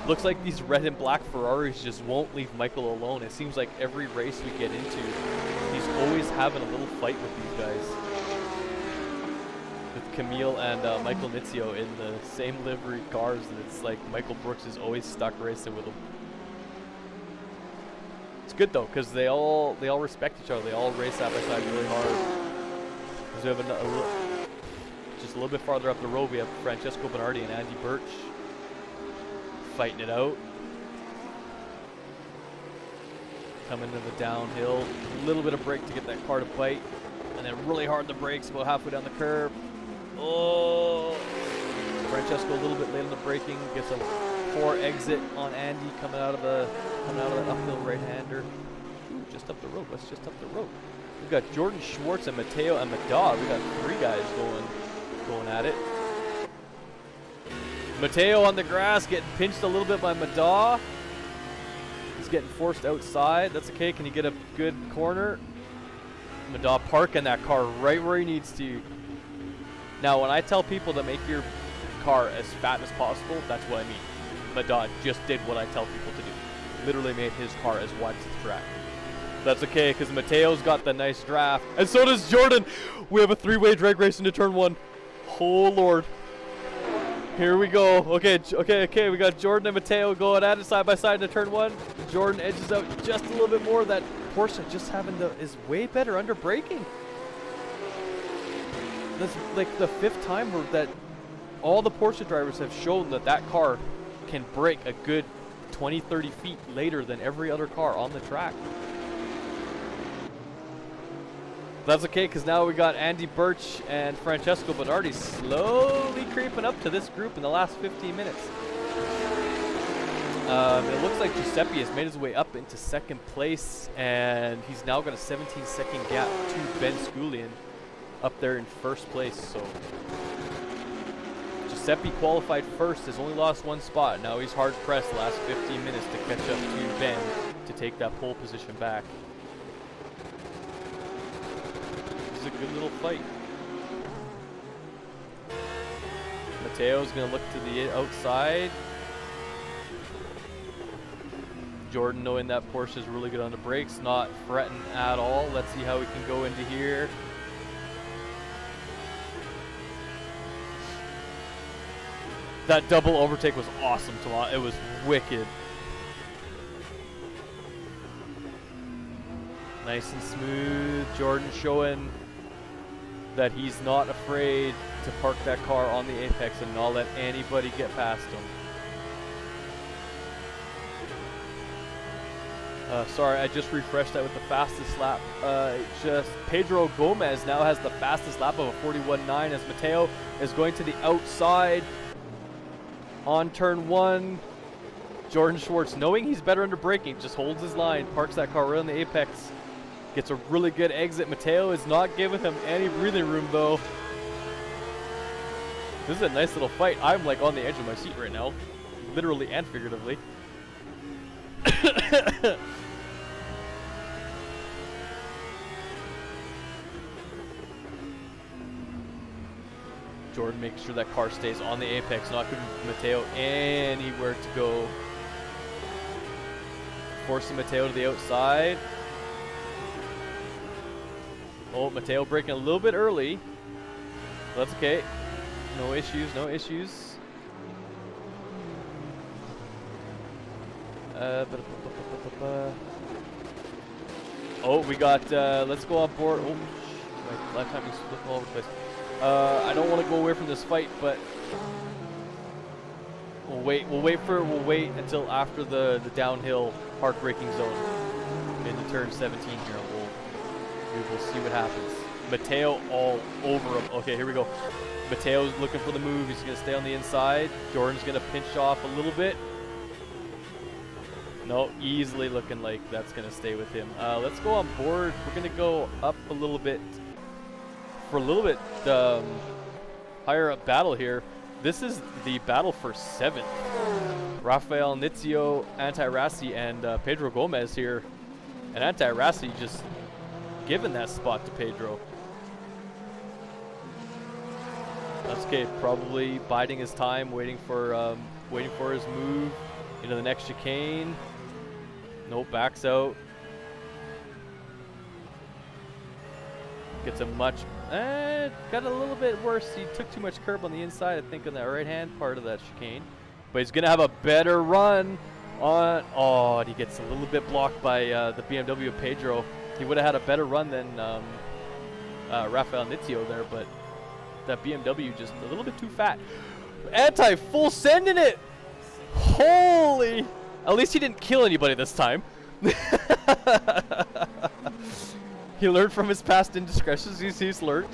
Looks like these red and black Ferraris just won't leave Michael alone. It seems like every race we get into, he's always having a little fight with these guys. With Camille and Michael Nitzio in the same livery cars, and it's like Michael Brooks is always stuck racing with them. It's good though, because they all respect each other. They all race side by side really hard. We have just a little bit farther up the road, we have Francesco Bernardi and Andy Birch fighting it out. Coming into the downhill, a little bit of brake to get that car to bite, and then really hard the brakes about halfway down the curve. Oh, Francesco a little bit late on the braking, gets a poor exit on Andy coming out of the uphill right-hander. Ooh, just up the road. Let's just up the road. We've got Jordan Schwartz and Matteo and Madad. We got 3 guys going at it. Matteo on the grass getting pinched a little bit by Madad. He's getting forced outside. That's okay. Can you get a good corner? Madad parking that car right where he needs to. Now, when I tell people to make your car as fat as possible, that's what I mean. Madad just did what I tell people to do. Literally made his car as wide as the track. That's okay, because Mateo's got the nice draft. And so does Jordan. We have a 3-way drag race into turn 1. Oh, Lord. Here we go. Okay. We got Jordan and Mateo going at it side by side into turn 1. Jordan edges out just a little bit more. That Porsche just is way better under braking. That's like the 5th time that all the Porsche drivers have shown that car can brake a good 20-30 feet later than every other car on the track. That's okay, because now we got Andy Birch and Francesco Bernardi slowly creeping up to this group in the last 15 minutes. It looks like Giuseppe has made his way up into 2nd place, and he's now got a 17-second gap to Ben Sculian up there in 1st place. So Giuseppe qualified 1st, has only lost 1 spot. Now he's hard pressed the last 15 minutes to catch up to Ben to take that pole position back. This is a good little fight. Matteo's going to look to the outside. Jordan, knowing that Porsche is really good on the brakes, not fretting at all. Let's see how we can go into here. That double overtake was awesome, Tomas. It was wicked. Nice and smooth. Jordan showing that he's not afraid to park that car on the apex and not let anybody get past him. Sorry, I just refreshed that with the fastest lap. Pedro Gomez now has the fastest lap of a 41.9 as Matteo is going to the outside on turn 1. Jordan Schwartz, knowing he's better under braking, just holds his line, parks that car right on the apex, gets a really good exit. Matteo is not giving him any breathing room though. This is a nice little fight. I'm like on the edge of my seat right now, literally and figuratively. Jordan makes sure that car stays on the apex, not giving Matteo anywhere to go. Forcing Matteo to the outside. Oh, Matteo braking a little bit early. That's okay. No issues, no issues. Oh, we got, let's go on board. Oh, my lifetime is flipping all over the place. I don't want to go away from this fight, but we'll wait wait until after the downhill hard braking zone into turn 17 here. We will see what happens. Matteo all over him. Okay, here we go. Matteo's looking for the move. He's going to stay on the inside. Jordan's going to pinch off a little bit. No, easily looking like that's going to stay with him. Let's go on board. We're going to go up a little bit for a little bit higher up battle here. This is the battle for 7th. Rafael Nitzio, Anti-Rassi, and Pedro Gomez here. And Anti-Rassi just giving that spot to Pedro. That's okay. Probably biding his time, waiting for his move into the next chicane. Nope, backs out. Gets a much, got a little bit worse. He took too much curb on the inside, I think, on that right-hand part of that chicane. But he's gonna have a better run on. Oh, and he gets a little bit blocked by the BMW of Pedro. He would have had a better run than Rafael Nitzio there, but that BMW just a little bit too fat. Anti-full sending it. Holy! At least he didn't kill anybody this time. He learned from his past indiscretions. He's learned.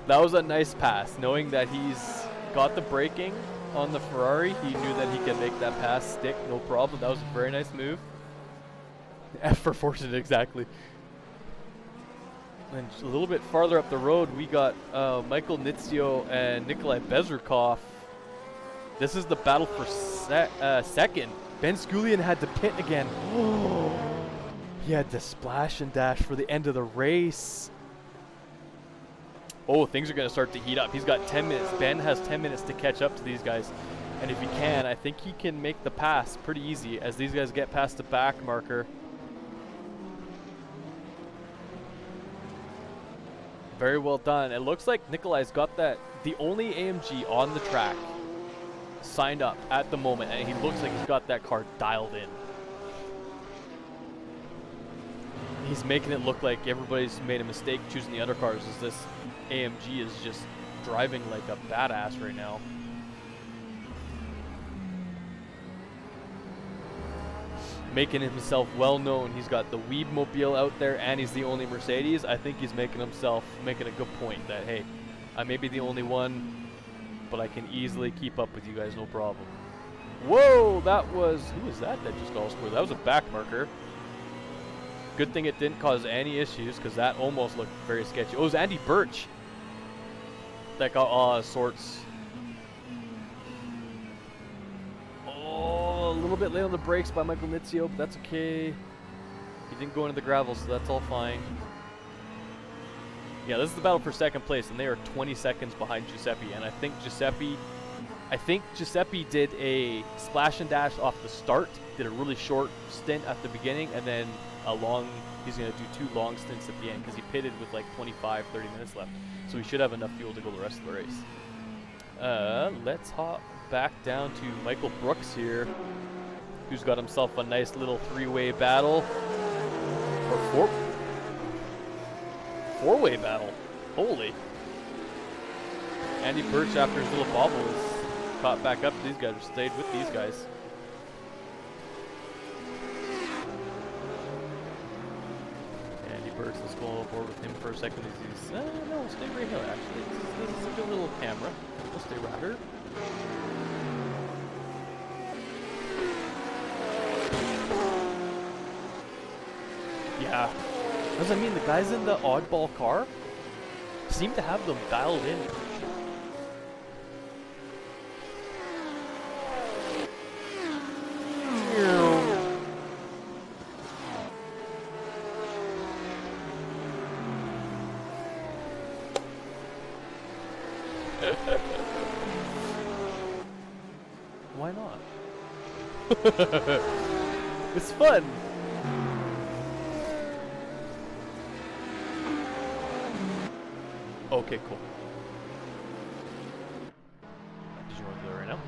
That was a nice pass. Knowing that he's got the braking on the Ferrari, he knew that he could make that pass stick, no problem. That was a very nice move. F for fortunate, exactly. And a little bit farther up the road, we got Michael Nitzio and Nikolai Bezerkoff. This is the battle for second. Ben Sculian had to pit again. He had to splash and dash for the end of the race. Oh, things are going to start to heat up. He's got 10 minutes. Ben has 10 minutes to catch up to these guys. And if he can, I think he can make the pass pretty easy as these guys get past the back marker. Very well done. It looks like Nikolai's got the only AMG on the track signed up at the moment, and he looks like he's got that car dialed in. He's making it look like everybody's made a mistake choosing the other cars, as this AMG is just driving like a badass right now. Making himself well known. He's got the Weebmobile out there, and he's the only Mercedes. I think he's making a good point that, hey, I may be the only one, but I can easily keep up with you guys, no problem. Whoa, that was, who was that just all scored? That was a back marker. Good thing it didn't cause any issues, because that almost looked very sketchy. Oh, it was Andy Birch that got all sorts. Oh, a little bit late on the brakes by Michael Nitzio, but that's okay. He didn't go into the gravel, so that's all fine. Yeah, this is the battle for second place, and they are 20 seconds behind Giuseppe. And I think Giuseppe did a splash and dash off the start, did a really short stint at the beginning, and then he's going to do 2 long stints at the end, because he pitted with like 25, 30 minutes left. So he should have enough fuel to go the rest of the race. Let's hop back down to Michael Brooks here, who's got himself a nice little 3-way battle. Or 4-way battle. Holy. Andy Birch, after his little bobble, is caught back up. These guys have stayed with these guys. Andy Birch, let's go aboard with him for a second. No, stay right here, actually. This is a good little camera. We'll stay right here. Yeah. Does that mean the guys in the oddball car seem to have them dialed in? Why not? It's fun. Okay, cool. Did you want to do it right now?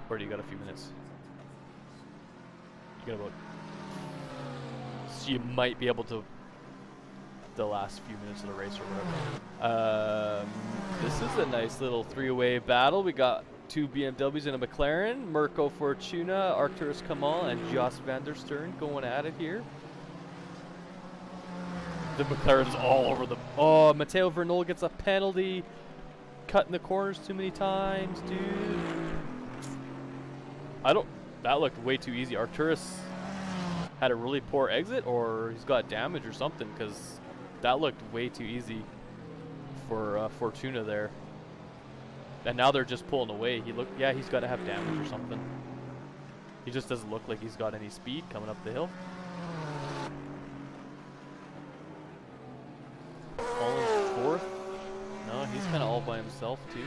Or do you got a few minutes? You got about... So you might be able to... the last few minutes of the race or whatever. This is a nice little 3-way battle. We got 2 BMWs and a McLaren. Mirko Fortuna, Arcturus Kamal, and Jos van der Stern going at it here. The McLaren's all over the... Oh, Matteo Vernol gets a penalty. Cutting the corners too many times, dude. That looked way too easy. Arcturus had a really poor exit, or he's got damage or something, because that looked way too easy for Fortuna there. And now they're just pulling away. Yeah, he's got to have damage or something. He just doesn't look like he's got any speed coming up the hill. Colin 4th. No, he's kind of all by himself too.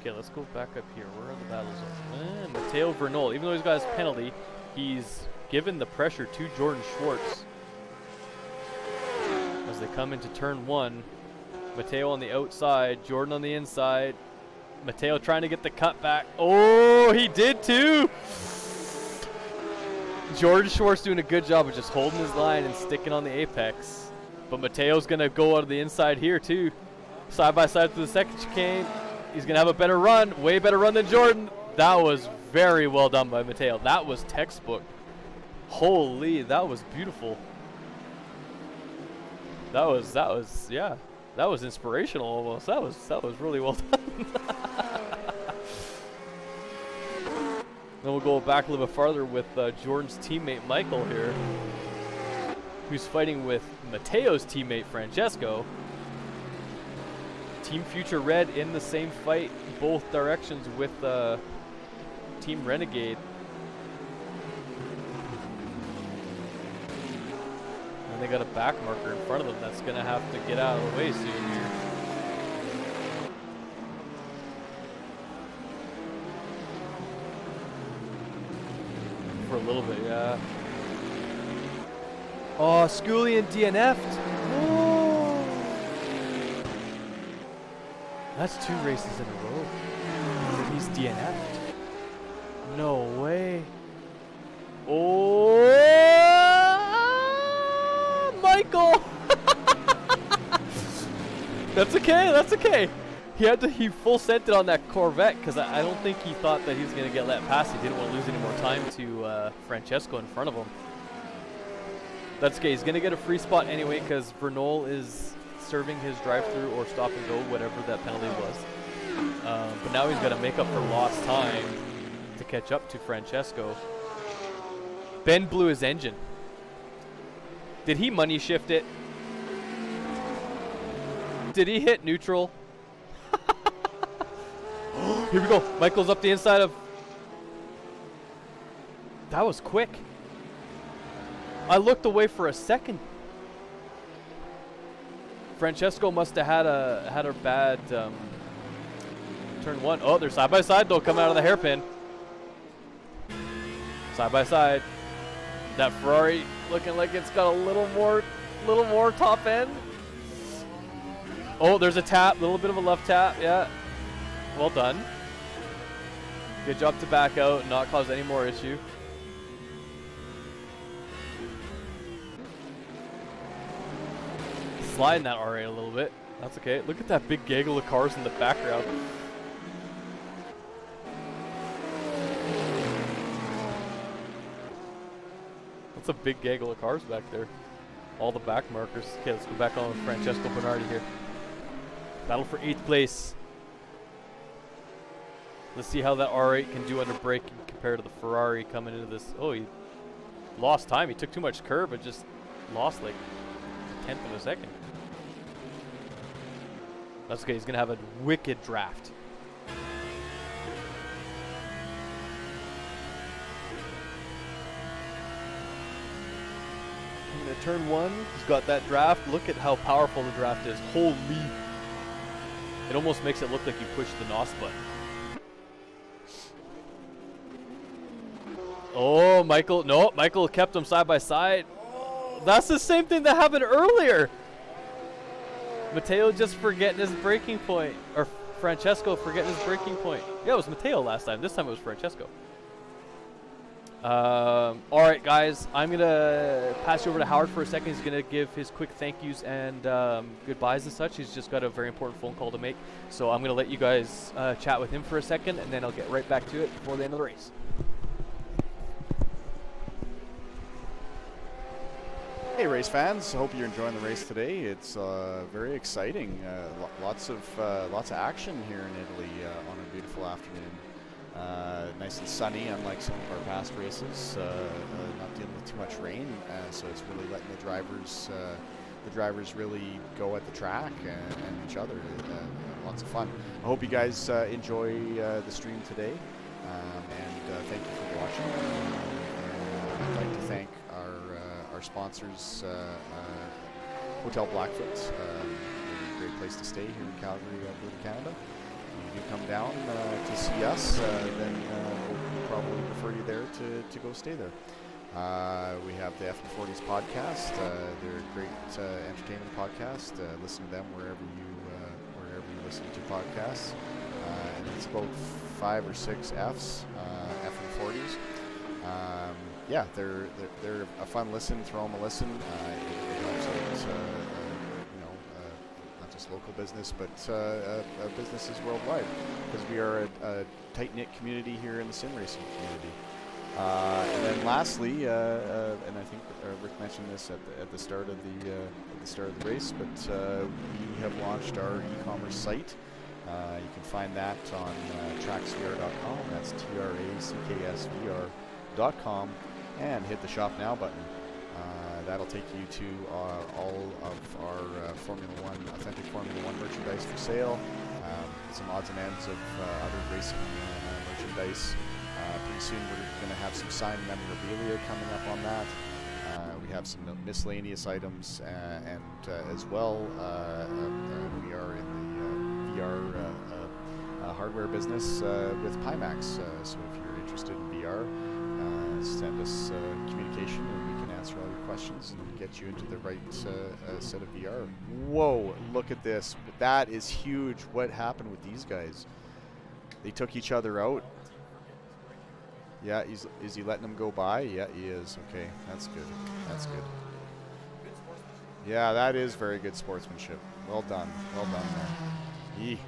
Okay, let's go back up here. Where are the battles at? Matteo Vernol. Even though he's got his penalty, he's given the pressure to Jordan Schwartz. As they come into turn 1, Matteo on the outside, Jordan on the inside. Matteo trying to get the cut back. Oh, he did too! Jordan Schwartz doing a good job of just holding his line and sticking on the apex. But Matteo's going to go out of the inside here too. Side by side to the second chicane. He's going to have a better run, way better run than Jordan. That was very well done by Matteo. That was textbook. Holy, that was beautiful. That was inspirational almost. That was really well done. Then we'll go back a little bit farther with Jordan's teammate Michael here, who's fighting with Matteo's teammate Francesco. Team Future Red in the same fight, both directions with Team Renegade. And they got a back marker in front of them that's going to have to get out of the way soon here. For a little bit, yeah. Oh, Scully and DNF'd. Oh. That's 2 races in a row. He's DNF'd. No way. Oh, Michael! That's okay, that's okay. He full sent it on that Corvette because I don't think he thought that he was going to get let past. He didn't want to lose any more time to Francesco in front of him. That's okay. He's going to get a free spot anyway because Vernol is serving his drive-through or stop and go, whatever that penalty was. But now he's got to make up for lost time to catch up to Francesco. Ben blew his engine. Did he money shift it? Did he hit neutral? Here we go. Michael's up the inside of... That was quick. I looked away for a second. Francesco must have had a bad turn 1. Oh, they're side by side though, coming out of the hairpin. Side by side. That Ferrari looking like it's got a little more top end. Oh, there's a tap, little bit of a left tap, yeah. Well done. Good job to back out and not cause any more issue. Sliding that R8 a little bit. That's okay. Look at that big gaggle of cars in the background. That's a big gaggle of cars back there. All the back markers. Okay, let's go back on with Francesco Bernardi here. Battle for 8th place. Let's see how that R8 can do under braking compared to the Ferrari coming into this. Oh, he lost time. He took too much curb and just lost like a 1/10 of a second. That's okay. He's going to have a wicked draft. Into turn 1, he's got that draft. Look at how powerful the draft is. Holy. It almost makes it look like you pushed the NOS button. Oh, Michael. No, Michael kept them side by side. That's the same thing that happened earlier. Matteo just forgetting his braking point. Or Francesco forgetting his braking point. Yeah, it was Matteo last time. This time it was Francesco. Alright, guys. I'm going to pass you over to Howard for a second. He's going to give his quick thank yous and goodbyes and such. He's just got a very important phone call to make. So I'm going to let you guys chat with him for a second, and then I'll get right back to it before the end of the race. Hey race fans, hope you're enjoying the race today. It's very exciting. Lots of action here in Italy on a beautiful afternoon. Nice and sunny, unlike some of our past races. Not dealing with too much rain, so it's really letting the drivers really go at the track and each other. Lots of fun. I hope you guys enjoy the stream today, and thank you for watching. I'd like to thank our sponsors, Hotel Blackfoot, a great place to stay here in Calgary, Alberta, Canada. If you do come down to see us, then we'll probably refer you there to go stay there. We have the F40s podcast. They're a great entertainment podcast. Listen to them wherever you listen to podcasts. And it's about 5 or 6 Fs, F40s. Yeah, they're a fun listen. Throw them a listen. It helps out, not just local business, but businesses worldwide, because we are a tight-knit community here in the sim racing community. And then lastly, and I think Rick mentioned this at the start of the race, but we have launched our e-commerce site. You can find that on tracksvr.com. That's tracksvr.com. And hit the shop now button. That'll take you to all of our authentic Formula 1 merchandise for sale. Some odds and ends of other racing merchandise. Pretty soon we're going to have some signed memorabilia coming up on that. We have some miscellaneous items, and as well, we are in the VR hardware business with Pimax. So if you're interested in VR, send us communication and we can answer all your questions and get you into the right set of VR. Whoa, look at this. That is huge. What happened with these guys? They took each other out. Yeah, is he letting them go by? Yeah, he is. Okay, that's good. That's good. Yeah, that is very good sportsmanship. Well done. Well done there. Yee.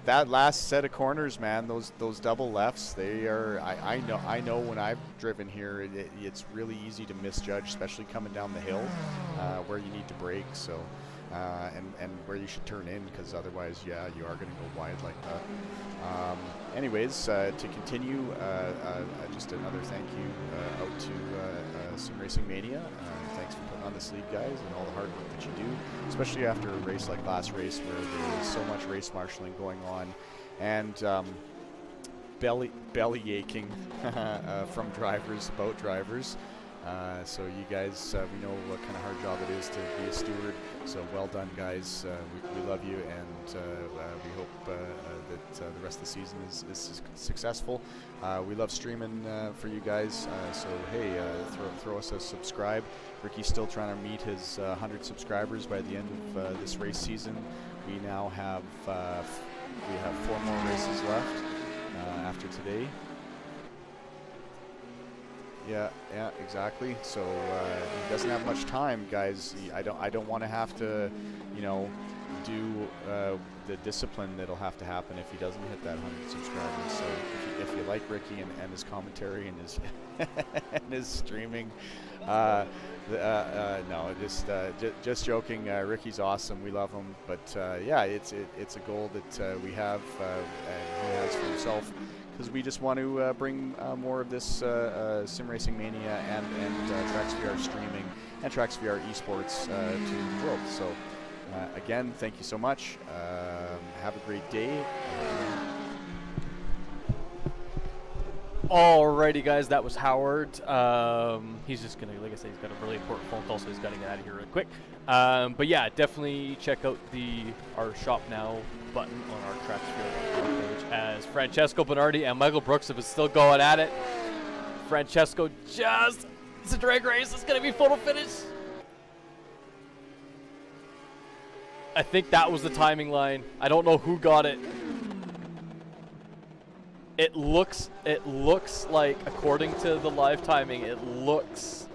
That last set of corners, man, those double lefts, they are. I know when I've driven here, it's really easy to misjudge, especially coming down the hill, where you need to brake. So, and where you should turn in, because otherwise, yeah, you are going to go wide like that. Anyways, to continue, just another thank you out to Sim Racing Mania. Thanks for putting on this league, guys, and all the hard work that you do, especially after a race like last race where there is so much race marshalling going on, and belly aching from drivers, about drivers. So you guys, we know what kind of hard job it is to be a steward. So well done, guys. We love you, and we hope that the rest of the season is successful. We love streaming for you guys. So hey, throw us a subscribe. Ricky's still trying to meet his 100 subscribers by the end of this race season. We now have 4 more races left after today. Yeah, exactly. So he doesn't have much time, guys. I don't want to have to, do the discipline that'll have to happen if he doesn't hit that 100 subscribers. So if you like Ricky and his commentary and his and his streaming, no, just joking. Ricky's awesome. We love him. But yeah, it's a goal that we have and he has for himself. Because we just want to bring more of this Sim Racing Mania and Tracksvr streaming and Tracksvr esports to the world. So again, thank you so much. Have a great day. Alrighty, guys, that was Howard. He's just gonna, like I said, he's got a really important phone call, so he's gotta get out of here real quick. But yeah, definitely check out our Shop Now button on our Tracksvr page, as Francesco Bernardi and Michael Brooks have been still going at it. Francesco it's a drag race. It's gonna be photo finish. I think that was the timing line. I don't know who got it. It looks like, according to the live timing, it looks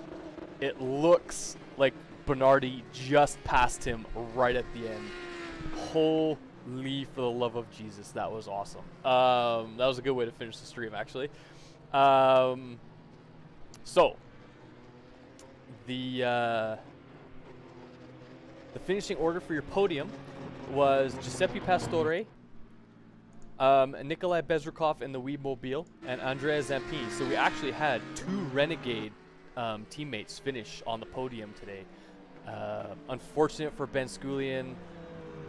like Bernardi just passed him right at the end. Holy, for the love of Jesus, that was awesome. That was a good way to finish the stream, actually. So the finishing order for your podium was Giuseppe Pastore, Nikolai Bezerkoff in the Weebmobile, and Andrea Zampini. So we actually had 2 Renegade teammates finish on the podium today. Unfortunate for Ben Sculian.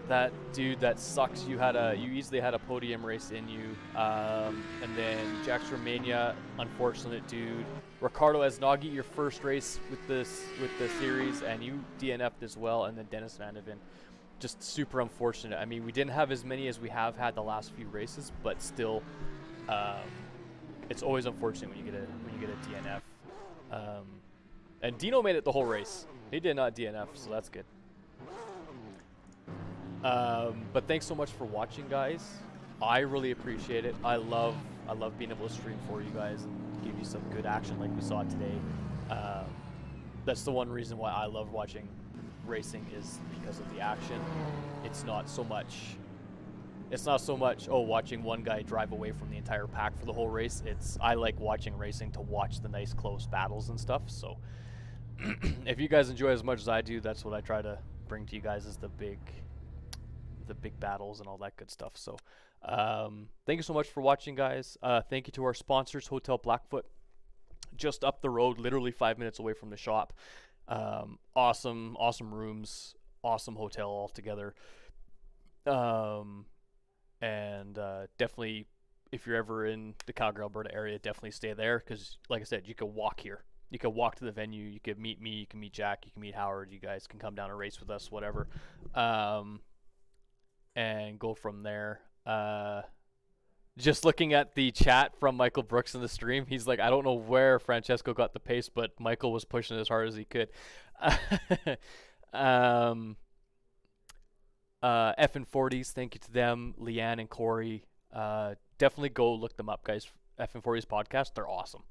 That dude, that sucks. You easily had a podium race in you. And then Jax Romania, unfortunate dude. Ricardo Esnagi, your first race with the series, and you DNF'd as well. And then Dennis Vandeven, just super unfortunate. I mean, we didn't have as many as we have had the last few races, but still, it's always unfortunate when you get a DNF. And Dino made it the whole race. He did not DNF, so that's good. But thanks so much for watching, guys. I really appreciate it. I love being able to stream for you guys and give you some good action like we saw today. That's the one reason why I love watching racing, is because of the action. It's not so much watching one guy drive away from the entire pack for the whole race. I like watching racing to watch the nice close battles and stuff. So if you guys enjoy as much as I do, that's what I try to bring to you guys, is the big battles and all that good stuff. So thank you so much for watching, guys. Thank you to our sponsors, Hotel Blackfoot, just up the road, literally 5 minutes away from the shop. Awesome rooms, awesome hotel altogether. And definitely, if you're ever in the Calgary, Alberta area, definitely stay there, because like I said, you can walk here. You can walk to the venue. You can meet me. You can meet Jack. You can meet Howard. You guys can come down and race with us, whatever. And go from there. Just looking at the chat from Michael Brooks in the stream, he's like, I don't know where Francesco got the pace, but Michael was pushing as hard as he could. F&40s, thank you to them, Leanne and Corey. Definitely go look them up, guys. F&40s podcast, they're awesome.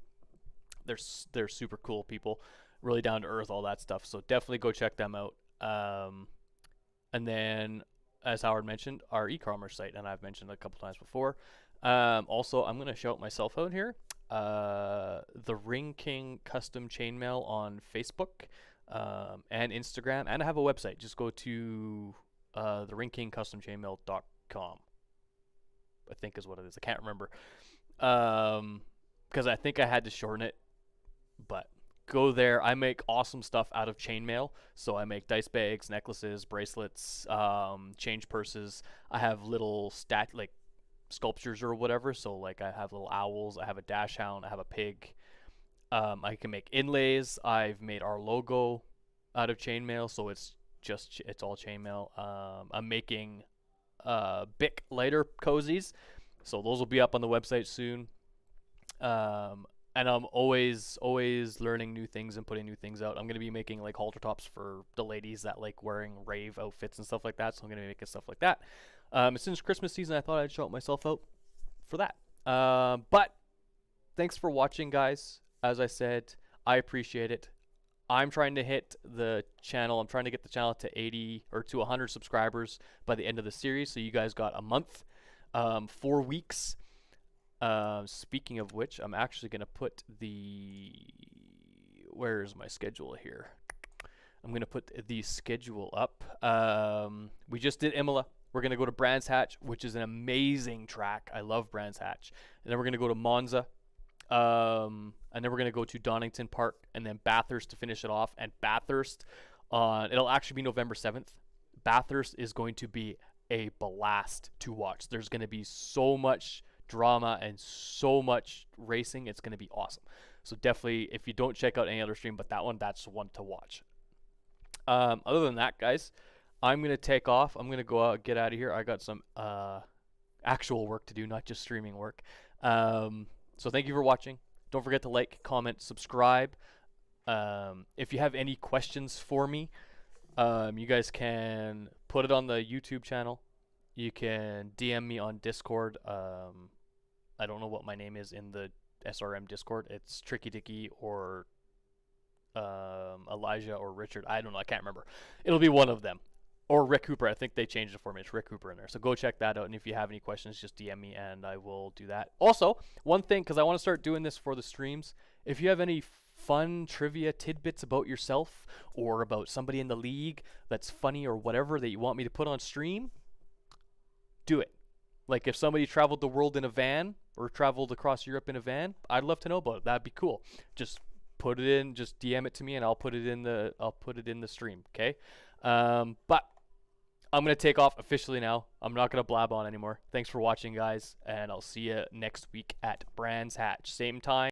They're super cool people, really down to earth, all that stuff. So definitely go check them out. And then, as Howard mentioned, our e-commerce site, and I've mentioned a couple times before. Also, I'm going to shout myself out here. The Ring King Custom Chainmail on Facebook and Instagram, and I have a website. Just go to theringkingcustomchainmail.com. I think is what it is. I can't remember because I think I had to shorten it, but go there. I make awesome stuff out of chainmail. So I make dice bags, necklaces, bracelets, change purses. I have little sculptures or whatever. So like I have little owls, I have a dash hound, I have a pig. I can make inlays. I've made our logo out of chainmail, so it's all chainmail. I'm making Bic lighter cozies, so those will be up on the website soon. And I'm always learning new things and putting new things out. I'm gonna be making like halter tops for the ladies that like wearing rave outfits and stuff like that. So I'm gonna be making stuff like that. As soon as Christmas season, I thought I'd shout myself out for that. But thanks for watching, guys. As I said, I appreciate it. I'm trying to hit the channel. I'm trying to get the channel to 80 or to 100 subscribers by the end of the series. So you guys got a month, 4 weeks. Speaking of which, I'm actually going to put where is my schedule here? I'm going to put the schedule up. We just did Imola. We're going to go to Brands Hatch, which is an amazing track. I love Brands Hatch. And then we're going to go to Monza. And then we're going to go to Donington Park and then Bathurst to finish it off. And Bathurst, it'll actually be November 7th. Bathurst is going to be a blast to watch. There's going to be so much drama and so much racing. It's going to be awesome. So definitely, if you don't check out any other stream but that one, that's one to watch. Other than that, guys, I'm going to take off. I'm going to go out, get out of here. I got some actual work to do, not just streaming work. So thank you for watching. Don't forget to like, comment, subscribe. If you have any questions for me, you guys can put it on the YouTube channel. You can DM me on Discord. I don't know what my name is in the SRM Discord. It's Tricky Dicky or Elijah or Richard. I don't know. I can't remember. It'll be one of them. Or Rick Hooper. I think they changed it for me. It's Rick Hooper in there. So go check that out. And if you have any questions, just DM me and I will do that. Also, one thing, because I want to start doing this for the streams. If you have any fun trivia tidbits about yourself or about somebody in the league that's funny or whatever that you want me to put on stream, do it. Like if somebody traveled the world in a van or traveled across Europe in a van, I'd love to know about it. That'd be cool. Just put it in, just DM it to me and I'll put it in the stream, okay? But I'm going to take off officially now. I'm not going to blab on anymore. Thanks for watching, guys, and I'll see you next week at Brands Hatch. Same time.